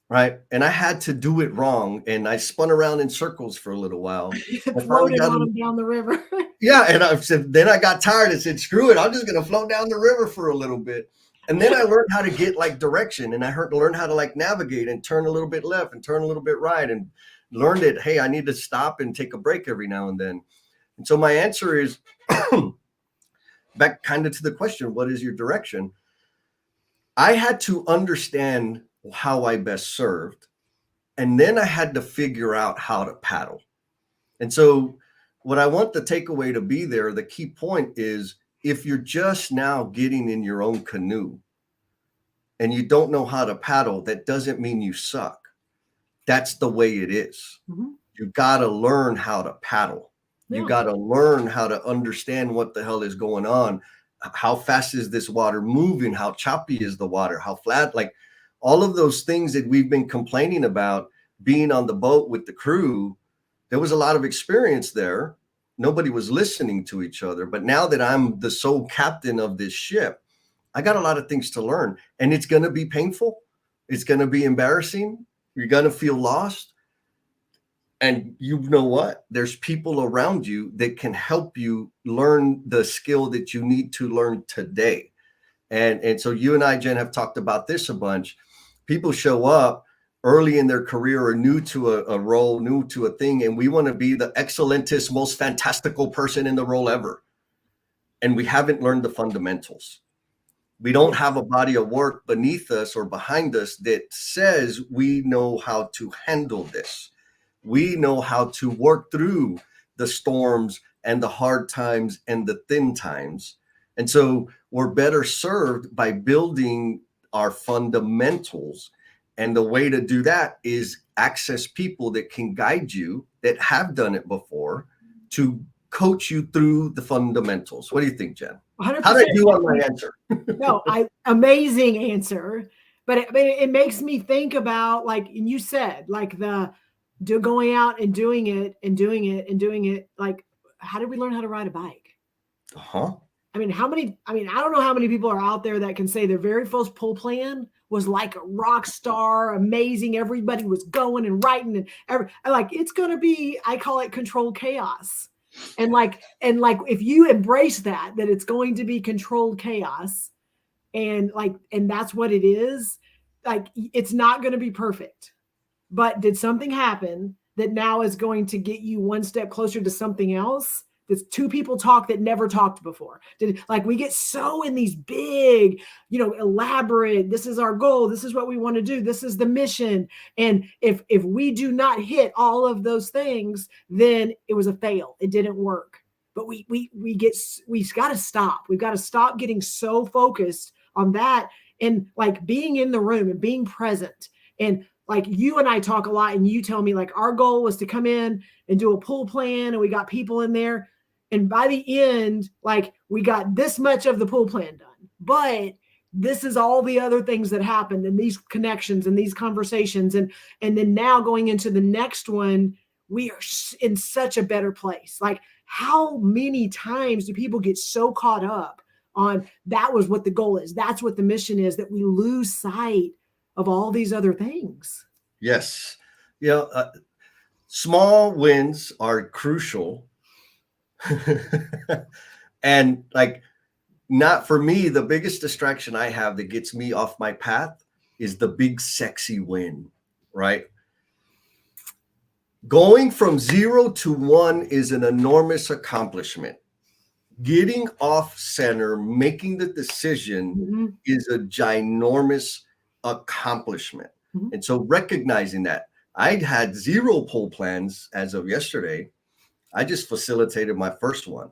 [SPEAKER 1] Right. And I had to do it wrong. And I spun around in circles for a little while.
[SPEAKER 2] Floated on them down the river.
[SPEAKER 1] Yeah. And I said, then I got tired and said, screw it. I'm just going to float down the river for a little bit. And then I learned how to get like direction and I learned how to like navigate and turn a little bit left and turn a little bit right and learned it. Hey, I need to stop and take a break every now and then. And so my answer is back kind of to the question, what is your direction? I had to understand how I best served. And then I had to figure out how to paddle. And so what I want the takeaway to be there, the key point is if you're just now getting in your own canoe and you don't know how to paddle, that doesn't mean you suck. That's the way it is. Mm-hmm. You got to learn how to paddle. Yeah. You got to learn how to understand what the hell is going on. How fast is this water moving? How choppy is the water? How flat? Like all of those things that we've been complaining about being on the boat with the crew, there was a lot of experience there. Nobody was listening to each other. But now that I'm the sole captain of this ship, I got a lot of things to learn. And it's going to be painful. It's going to be embarrassing. You're going to feel lost. And you know what? There's people around you that can help you learn the skill that you need to learn today. And so you and I, Jen, have talked about this a bunch. People show up early in their career or new to a role, new to a thing, and we want to be the excellentest, most fantastical person in the role ever. And we haven't learned the fundamentals. We don't have a body of work beneath us or behind us that says we know how to handle this. We know how to work through the storms and the hard times and the thin times. And so we're better served by building our fundamentals. And the way to do that is access people that can guide you, that have done it before, to coach you through the fundamentals. What do you think, Jen?
[SPEAKER 2] 100%.
[SPEAKER 1] How did I do on my answer?
[SPEAKER 2] No, amazing answer. But it makes me think about, like, and you said, like, going out and doing it and doing it and doing it. Like, how did we learn how to ride a bike?
[SPEAKER 1] Uh-huh.
[SPEAKER 2] I don't know how many people are out there that can say their very first pull plan was like a rock star, amazing. Everybody was going and writing and it's going to be, I call it controlled chaos. And if you embrace that it's going to be controlled chaos, and that's what it is. Like, it's not going to be perfect, but did something happen that now is going to get you one step closer to something else? There's two people talk that never talked before. We get so in these big, elaborate, this is our goal, this is what we want to do, this is the mission. And if we do not hit all of those things, then it was a fail. It didn't work. But we've got to stop. We've got to stop getting so focused on that, and like being in the room and being present. And like, you and I talk a lot, and you tell me, like, our goal was to come in and do a pull plan, and we got people in there. And by the end, like, we got this much of the pull plan done. But this is all the other things that happened, and these connections and these conversations. And then now going into the next one, we are in such a better place. Like, how many times do people get so caught up on that was what the goal is, that's what the mission is, that we lose sight of all these other things?
[SPEAKER 1] Yes. Small wins are crucial. And like, not for me, the biggest distraction I have that gets me off my path is the big sexy win, right? Going from 0 to 1 is an enormous accomplishment. Getting off center, making the decision is a ginormous accomplishment. And so recognizing that, I'd had 0 pull plans as of yesterday. I just facilitated my first one.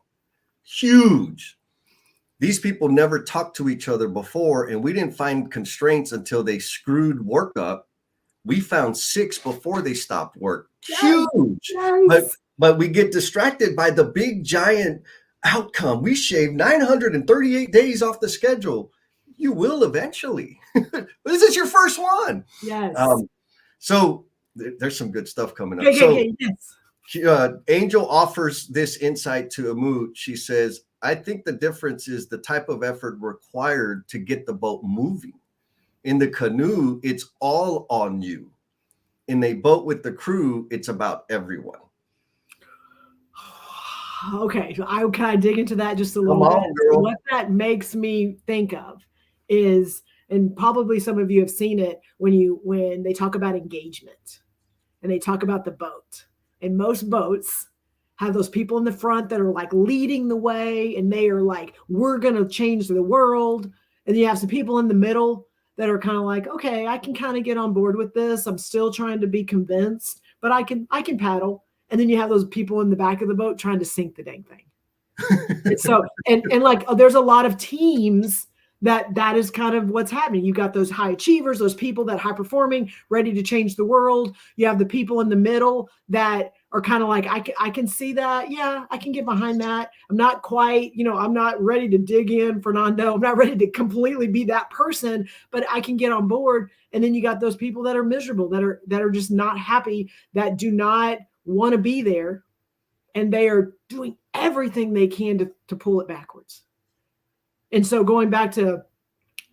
[SPEAKER 1] Huge. These people never talked to each other before, and we didn't find constraints until they screwed work up. We found 6 before they stopped work. Huge. Yes. But we get distracted by the big giant outcome. We shaved 938 days off the schedule. You will eventually. This is your first one.
[SPEAKER 2] Yes.
[SPEAKER 1] So there's some good stuff coming up.
[SPEAKER 2] Yes.
[SPEAKER 1] Angel offers this insight to Amu. She says, I think the difference is the type of effort required to get the boat moving. In the canoe, it's all on you. In a boat with the crew, it's about everyone.
[SPEAKER 2] Okay, so can I dig into that just a little bit?
[SPEAKER 1] Girl.
[SPEAKER 2] What that makes me think of is, and probably some of you have seen it, when they talk about engagement and they talk about the boat. And most boats have those people in the front that are like leading the way, and they are like, we're going to change the world. And then you have some people in the middle that are kind of like, okay, I can kind of get on board with this. I'm still trying to be convinced, but I can paddle. And then you have those people in the back of the boat trying to sink the dang thing. and like, there's a lot of teams that is kind of what's happening. You got those high achievers, those people that high performing, ready to change the world. You have the people in the middle that are kind of like, I can see that. Yeah, I can get behind that. I'm not quite, I'm not ready to dig in, Fernando. I'm not ready to completely be that person, but I can get on board. And then you got those people that are miserable, that are just not happy, that do not want to be there. And they are doing everything they can to pull it backwards. And so going back to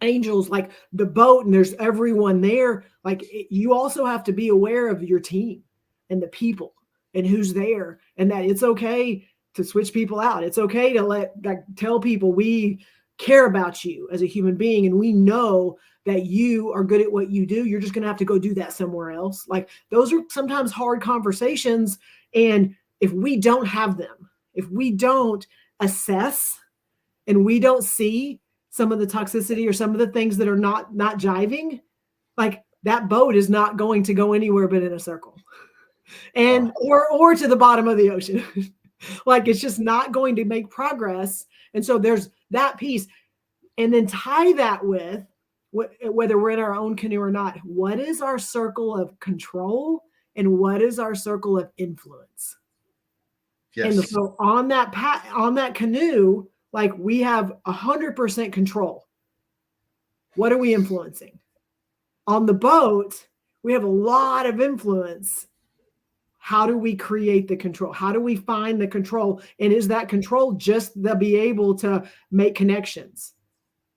[SPEAKER 2] Angels, like the boat, and there's everyone there, like you also have to be aware of your team and the people and who's there, and that it's okay to switch people out. It's okay to tell people we care about you as a human being, and we know that you are good at what you do. You're just going to have to go do that somewhere else. Like, those are sometimes hard conversations. And if we don't have them, if we don't assess, and we don't see some of the toxicity or some of the things that are not jiving, like, that boat is not going to go anywhere but in a circle, and or to the bottom of the ocean. Like, it's just not going to make progress. And so there's that piece. And then tie that with whether we're in our own canoe or not, what is our circle of control and what is our circle of influence?
[SPEAKER 1] Yes.
[SPEAKER 2] And so on that canoe, like we have 100% control. What are we influencing? On the boat, we have a lot of influence. How do we create the control? How do we find the control? And is that control just to be able to make connections,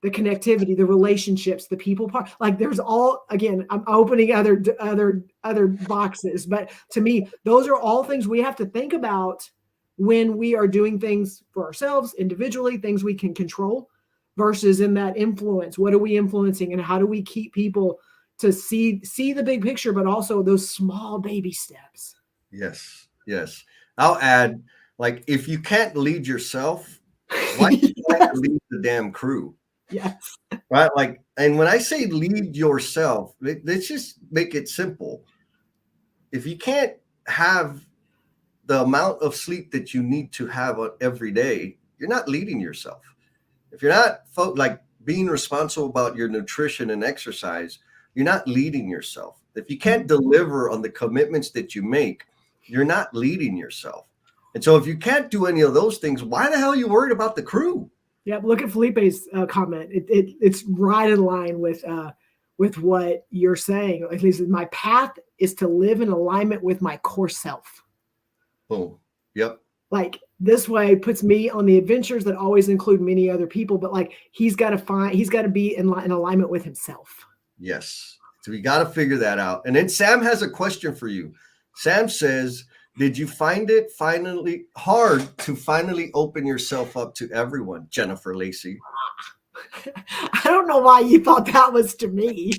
[SPEAKER 2] the connectivity, the relationships, the people part? Like there's all, again, I'm opening other boxes, but to me, those are all things we have to think about when we are doing things for ourselves individually, things we can control versus in that influence. What are we influencing and how do we keep people to see the big picture, but also those small baby steps?
[SPEAKER 1] Yes. Yes. I'll add, like, if you can't lead yourself, why
[SPEAKER 2] Yes.
[SPEAKER 1] can't you lead the damn crew?
[SPEAKER 2] Yes.
[SPEAKER 1] Right? Like, and when I say lead yourself, let's just make it simple. If you can't have the amount of sleep that you need to have every day, you're not leading yourself. If you're not like being responsible about your nutrition and exercise, you're not leading yourself. If you can't deliver on the commitments that you make, you're not leading yourself. And so if you can't do any of those things, why the hell are you worried about the crew?
[SPEAKER 2] Yep. Look at Felipe's comment. It's right in line with what you're saying. At least my path is to live in alignment with my core self.
[SPEAKER 1] Boom. Yep.
[SPEAKER 2] Like this way puts me on the adventures that always include many other people, but like he's got to be in alignment with himself.
[SPEAKER 1] Yes. So we got to figure that out. And then Sam has a question for you. Sam says, did you find it finally hard to finally open yourself up to everyone, Jennifer Lacey?
[SPEAKER 2] I don't know why you thought that was to me.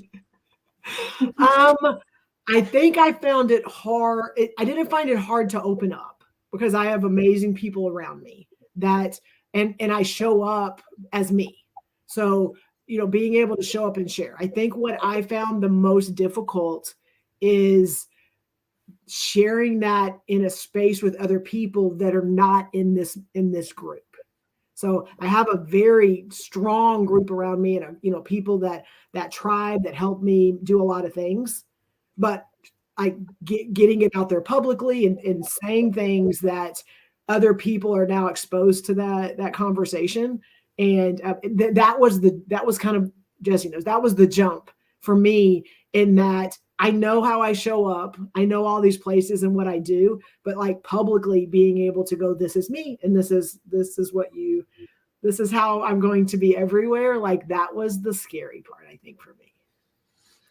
[SPEAKER 2] I think I found it hard. I didn't find it hard to open up because I have amazing people around me that, and I show up as me. So, being able to show up and share. I think what I found the most difficult is sharing that in a space with other people that are not in this group. So I have a very strong group around me and, people that tribe that help me do a lot of things, but getting it out there publicly and saying things that other people are now exposed to that conversation. And that was kind of, Jesse knows, that was the jump for me in that I know how I show up. I know all these places and what I do, but like publicly being able to go, this is me. And this is how I'm going to be everywhere. Like that was the scary part, I think, for me.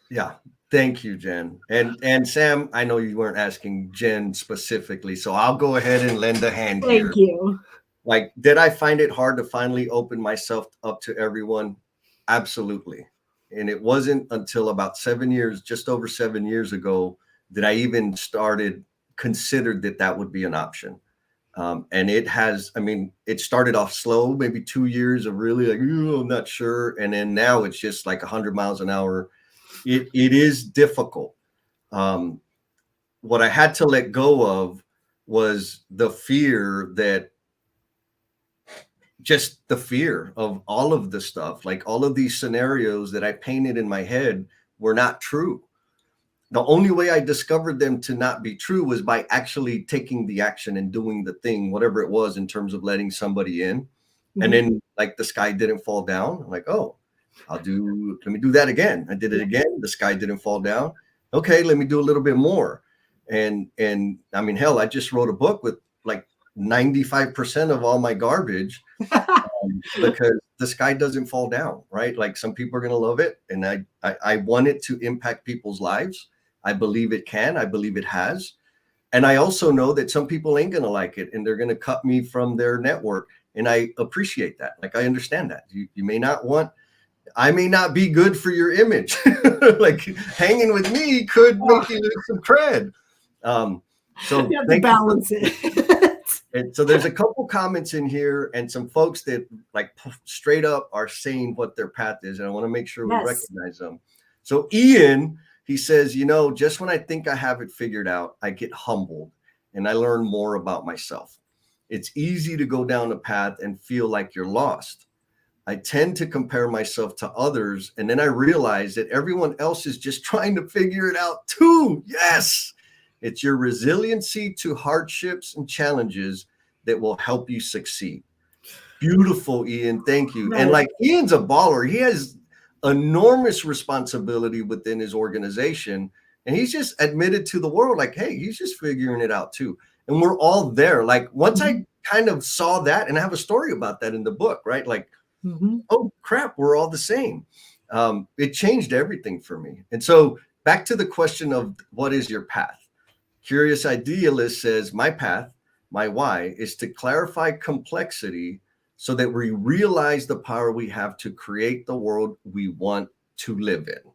[SPEAKER 1] Yeah. Thank you, Jen. And Sam, I know you weren't asking Jen specifically, so I'll go ahead and lend a hand here.
[SPEAKER 2] Thank you.
[SPEAKER 1] Like, did I find it hard to finally open myself up to everyone? Absolutely. And it wasn't until about just over 7 years ago, that I even considered that would be an option. And it started off slow, maybe 2 years of really like, I'm not sure. And then now it's just like 100 miles an hour. It is difficult. What I had to let go of was the fear of all of the stuff, like all of these scenarios that I painted in my head were not true. The only way I discovered them to not be true was by actually taking the action and doing the thing, whatever it was, in terms of letting somebody in. Mm-hmm. And then like the sky didn't fall down. I'm like, oh, let me do that again. I did it again. The sky didn't fall down. Okay, let me do a little bit more. And I mean, hell, I just wrote a book with like 95% of all my garbage because the sky doesn't fall down, right? Like some people are going to love it. And I want it to impact people's lives. I believe it can. I believe it has. And I also know that some people ain't going to like it and they're going to cut me from their network. And I appreciate that. Like, I understand that. I may not be good for your image. Like hanging with me could make you lose some cred. So
[SPEAKER 2] you have to balance it.
[SPEAKER 1] And so there's a couple comments in here and some folks that like straight up are saying what their path is. And I want to make sure we recognize them. So Ian, he says, just when I think I have it figured out, I get humbled and I learn more about myself. It's easy to go down a path and feel like you're lost. I tend to compare myself to others. And then I realize that everyone else is just trying to figure it out too. Yes. It's your resiliency to hardships and challenges that will help you succeed. Beautiful, Ian. Thank you. And like Ian's a baller. He has enormous responsibility within his organization. And he's just admitted to the world, like, hey, he's just figuring it out too. And we're all there. Like once I kind of saw that, and I have a story about that in the book, right? Like, oh crap, we're all the same. It changed everything for me. And so back to the question of what is your path? Curious Idealist says, my path, my why, is to clarify complexity so that we realize the power we have to create the world we want to live in.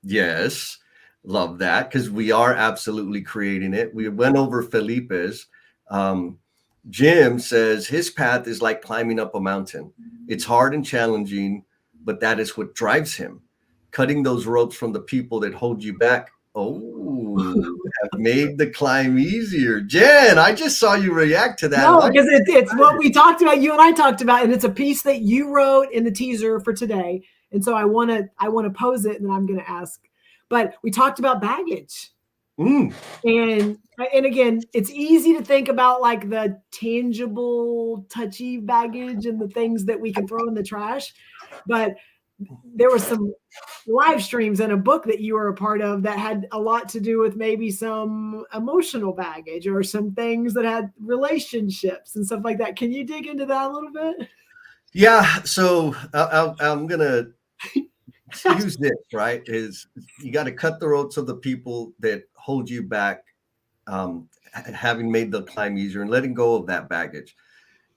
[SPEAKER 1] Yes, love that, because we are absolutely creating it. We went over Felipe's. Jim says his path is like climbing up a mountain. It's hard and challenging, but that is what drives him. Cutting those ropes from the people that hold you back, have made the climb easier. Jen, I just saw you react to that.
[SPEAKER 2] No, because it's what we talked about, you and I talked about, and it's a piece that you wrote in the teaser for today. And so I want to pose it, and then I'm going to ask. But we talked about baggage. And again, it's easy to think about like the tangible, touchy baggage and the things that we can throw in the trash. But there were some live streams and a book that you were a part of that had a lot to do with maybe some emotional baggage or some things that had relationships and stuff like that. Can you dig into that a little bit?
[SPEAKER 1] Yeah. So I'm going to use this, right? Is you got to cut the ropes of the people that hold you back, having made the climb easier and letting go of that baggage.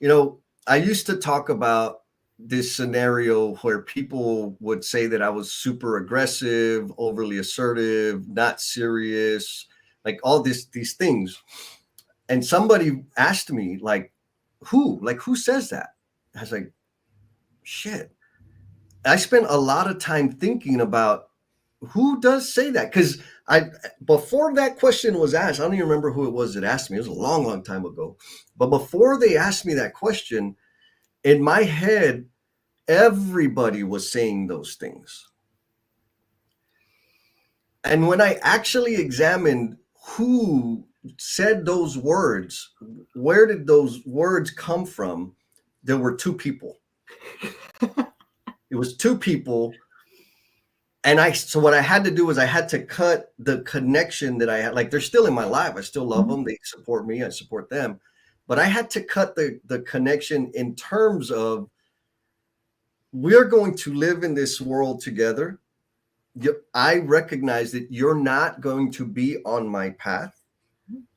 [SPEAKER 1] You know, I used to talk about this scenario where people would say that I was super aggressive, overly assertive, not serious, like all these things. And somebody asked me, who says that? I was like, shit. I spent a lot of time thinking about who does say that. Because before that question was asked, I don't even remember who it was that asked me. It was a long, long time ago. But before they asked me that question, in my head, everybody was saying those things. And when I actually examined who said those words, where did those words come from? There were two people. It was two people. And so what I had to do was I had to cut the connection that I had. Like, they're still in my life. I still love them. They support me. I support them. But I had to cut the connection in terms of, we're going to live in this world together. I recognize that you're not going to be on my path.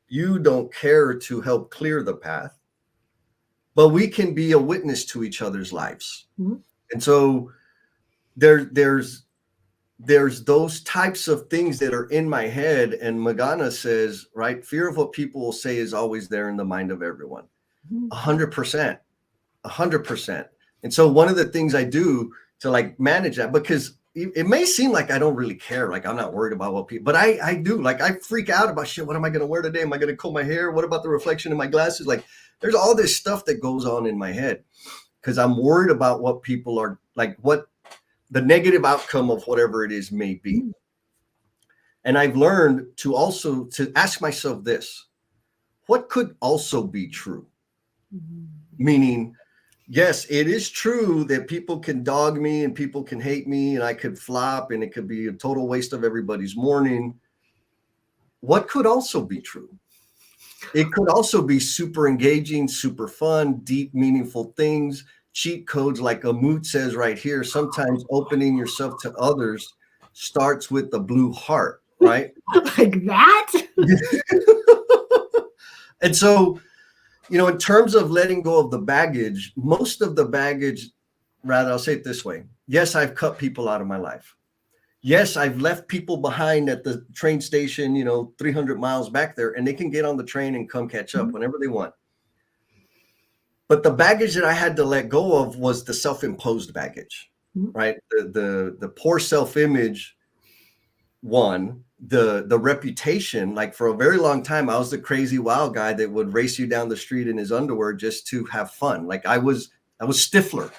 [SPEAKER 1] You don't care to help clear the path, but we can be a witness to each other's lives. And so there's those types of things that are in my head. And Magana says, right, fear of what people will say is always there in the mind of everyone. 100%. And so one of the things I do to like manage that, because it may seem like I don't really care, like I'm not worried about what people, but I do. Like, I freak out about shit. What am I going to wear today? Am I going to comb my hair? What about the reflection in my glasses? Like, there's all this stuff that goes on in my head because I'm worried about what people are like, what the negative outcome of whatever it is may be. And I've learned to ask myself this: what could also be true? Meaning, yes, it is true that people can dog me and people can hate me and I could flop and it could be a total waste of everybody's morning. What could also be true? It could also be super engaging, super fun, deep, meaningful things, cheat codes like Amut says right here. Sometimes opening yourself to others starts with the blue heart, right?
[SPEAKER 2] Like that?
[SPEAKER 1] And so, you know, in terms of letting go of the baggage, most of the baggage, rather, I'll say it this way. Yes, I've cut people out of my life. Yes, I've left people behind at the train station, 300 miles back there, and they can get on the train and come catch up whenever they want. But the baggage that I had to let go of was the self-imposed baggage, right? The poor self-image, one, the reputation. Like, for a very long time, I was the crazy wild guy that would race you down the street in his underwear just to have fun. Like, I was Stifler.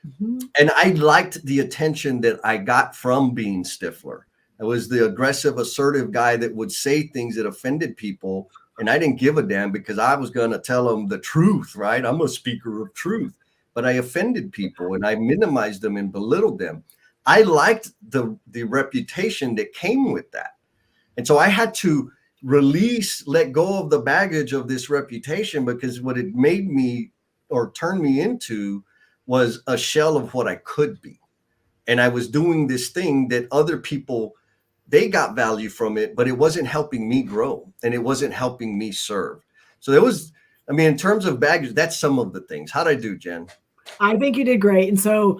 [SPEAKER 2] Mhm.
[SPEAKER 1] And I liked the attention that I got from being Stifler. I was the aggressive, assertive guy that would say things that offended people. And I didn't give a damn because I was going to tell them the truth, right? I'm a speaker of truth. But I offended people and I minimized them and belittled them. I liked the reputation that came with that. And so I had to let go of the baggage of this reputation, because what it made me or turned me into was a shell of what I could be. And I was doing this thing that other people, they got value from it, but it wasn't helping me grow and it wasn't helping me serve. So there was, I mean, in terms of baggage, that's some of the things. How'd I do, Jen?
[SPEAKER 2] I think you did great. And so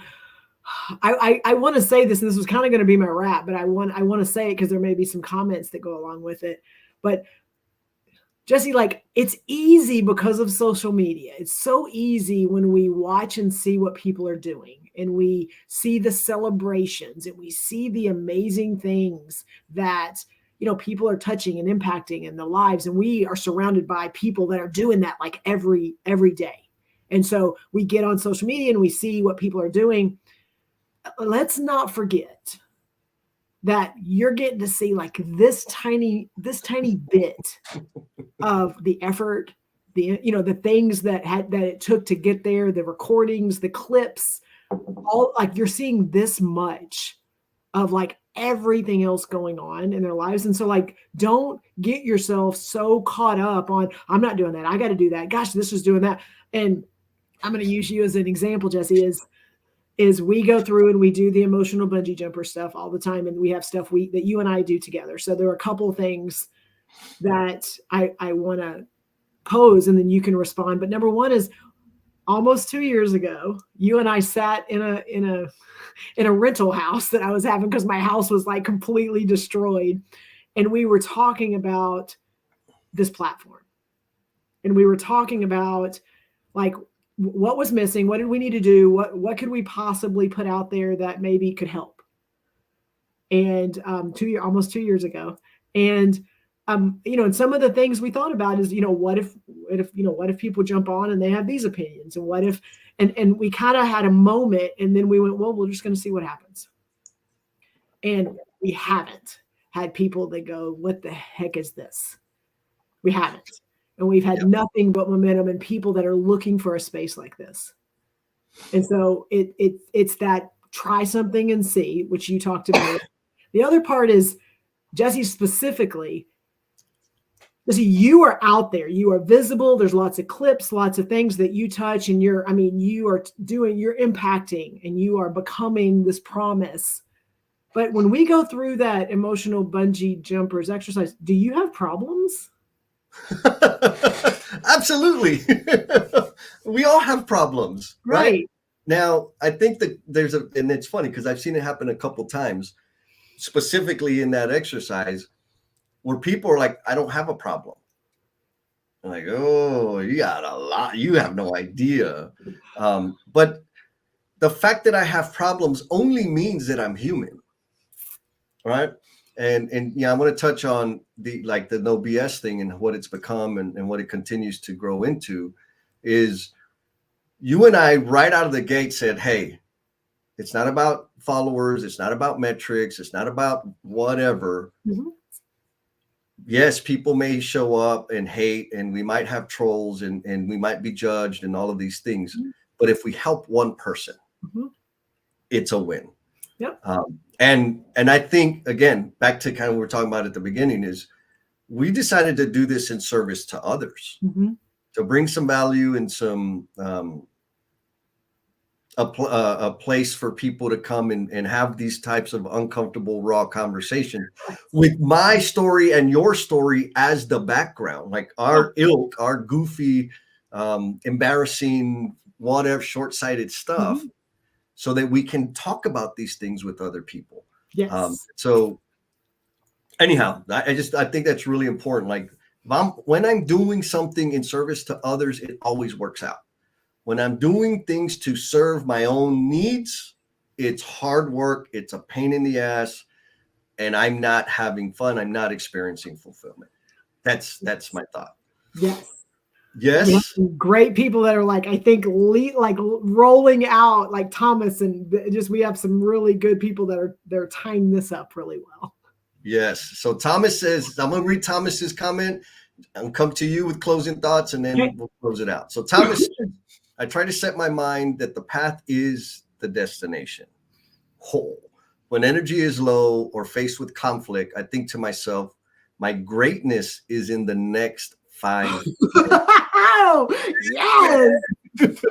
[SPEAKER 2] I want to say this, and this was kind of going to be my wrap, but I want to say it because there may be some comments that go along with it. But Jesse, like, it's easy because of social media. It's so easy when we watch and see what people are doing, and we see the celebrations, and we see the amazing things that, you know, people are touching and impacting in the lives, and we are surrounded by people that are doing that like every day. And so we get on social media and we see what people are doing. Let's not forget that you're getting to see like this tiny bit of the effort, the, you know, the things that it took to get there, the recordings, the clips, all, like, you're seeing this much of like everything else going on in their lives. And so, like, don't get yourself so caught up on, I'm not doing that, I got to do that, gosh, this was doing that. And I'm going to use you as an example, Jesse, is we go through and we do the emotional bungee jumper stuff all the time, and we have stuff that you and I do together. So there are a couple of things that I want to pose, and then you can respond. But number one is, almost 2 years ago, you and I sat in a rental house that I was having because my house was like completely destroyed, and we were talking about this platform, and we were talking about like what was missing, what did we need to do, what could we possibly put out there that maybe could help. And almost 2 years ago, and you know, and some of the things we thought about is, you know, what if people jump on and they have these opinions, and what if, and we kind of had a moment, and then we went, well, we're just going to see what happens. And we haven't had people that go, what the heck is this? We haven't. And we've had nothing but momentum and people that are looking for a space like this. And so it's that try something and see, which you talked about. The other part is, Jesse, specifically, you are out there, you are visible. There's lots of clips, lots of things that you touch, and you're impacting, and you are becoming this promise. But when we go through that emotional bungee jumpers exercise, do you have problems?
[SPEAKER 1] Absolutely. We all have problems, right? Now, I think that and it's funny because I've seen it happen a couple times, specifically in that exercise, where people are like, I don't have a problem. I'm like, oh, you got a lot. You have no idea. But the fact that I have problems only means that I'm human, right? And yeah, I want to touch on the no BS thing and what it's become, and what it continues to grow into. Is you and I right out of the gate said, hey, it's not about followers, it's not about metrics, it's not about whatever. Mm-hmm. Yes, people may show up and hate, and we might have trolls, and we might be judged and all of these things. Mm-hmm. But if we help one person, mm-hmm. it's a win.
[SPEAKER 2] Yep.
[SPEAKER 1] And I think, again, back to kind of what we were talking about at the beginning, is we decided to do this in service to others, mm-hmm. to bring some value and some a place for people to come and have these types of uncomfortable, raw conversations with my story and your story as the background, like our ilk, our goofy, embarrassing, whatever, short-sighted stuff. Mm-hmm. So that we can talk about these things with other people.
[SPEAKER 2] Yes.
[SPEAKER 1] So anyhow, I think that's really important. Like when I'm doing something in service to others, it always works out. When I'm doing things to serve my own needs, it's hard work. It's a pain in the ass, and I'm not having fun. I'm not experiencing fulfillment. That's my thought.
[SPEAKER 2] Yes. We have
[SPEAKER 1] Yes.
[SPEAKER 2] some great people that are like, I think, like rolling out, like Thomas, and just we have some really good people that are they're tying this up really well.
[SPEAKER 1] Yes. So Thomas says, I'm going to read Thomas's comment and come to you with closing thoughts, and then
[SPEAKER 2] Okay.
[SPEAKER 1] we'll close it out. So Thomas says, I try to set my mind that the path is the destination. Whole. When energy is low or faced with conflict, I think to myself, my greatness is in the next 5 minutes.
[SPEAKER 2] Oh, yes.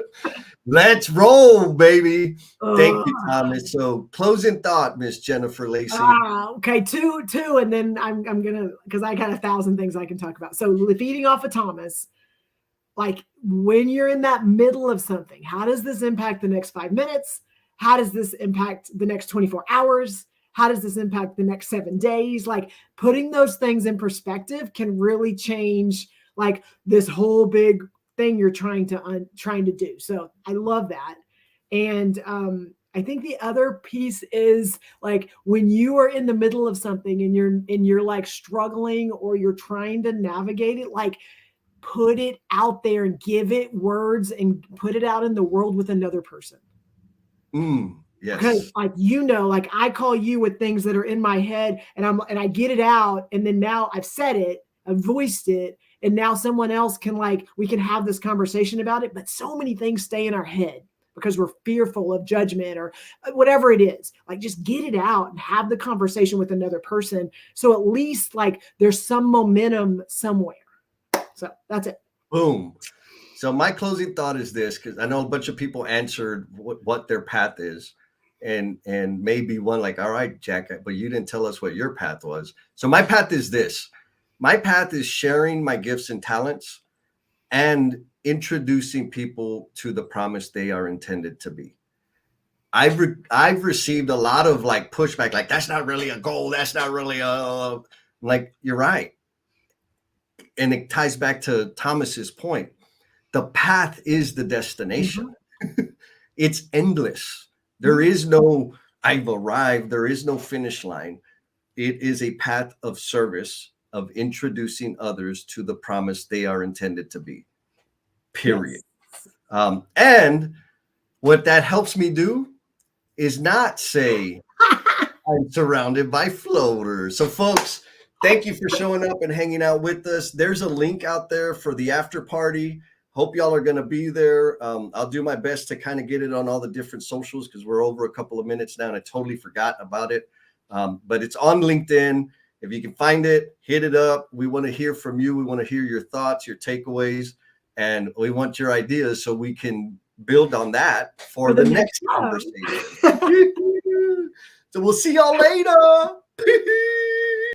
[SPEAKER 1] Let's roll, baby. Thank you,
[SPEAKER 2] Uh,
[SPEAKER 1] Thomas. So closing thought, Miss Jennifer Lacey.
[SPEAKER 2] okay, two, and then I'm gonna, because I got 1,000 things I can talk about. So feeding off of Thomas, like when you're in that middle of something, how does this impact the next 5 minutes? How does this impact the next 24 hours? How does this impact the next 7 days? Like putting those things in perspective can really change like this whole big thing you're trying to do. So I love that. And I think the other piece is like when you are in the middle of something and you're like struggling or you're trying to navigate it, like put it out there and give it words and put it out in the world with another person. Because
[SPEAKER 1] Yes.
[SPEAKER 2] like like I call you with things that are in my head and I get it out, and then now I've said it, I've voiced it, and now someone else can like we can have this conversation about it. But so many things stay in our head because we're fearful of judgment or whatever it is. Like just get it out and have the conversation with another person, so at least like there's some momentum somewhere. So that's it.
[SPEAKER 1] Boom. So my closing thought is this, because I know a bunch of people answered what their path is, and maybe one like, all right, Jack, but you didn't tell us what your path was. So my path is this. My path is sharing my gifts and talents and introducing people to the promise they are intended to be. I've received a lot of like pushback, like that's not really a goal, that's not really a like you're right, and it ties back to Thomas's point. The path is the destination.
[SPEAKER 2] Mm-hmm.
[SPEAKER 1] It's endless. There is no I've arrived. There is no finish line. It is a path of service, of introducing others to the promise they are intended to be. Period.
[SPEAKER 2] Yes.
[SPEAKER 1] And what that helps me do is not say I'm surrounded by floaters. So, folks, thank you for showing up and hanging out with us. There's a link out there for the after party. Hope y'all are going to be there. I'll do my best to kind of get it on all the different socials because we're over a couple of minutes now and I totally forgot about it. But it's on LinkedIn. If you can find it, hit it up. We want to hear from you. We want to hear your thoughts, your takeaways, and we want your ideas so we can build on that for the next conversation. So we'll see y'all later.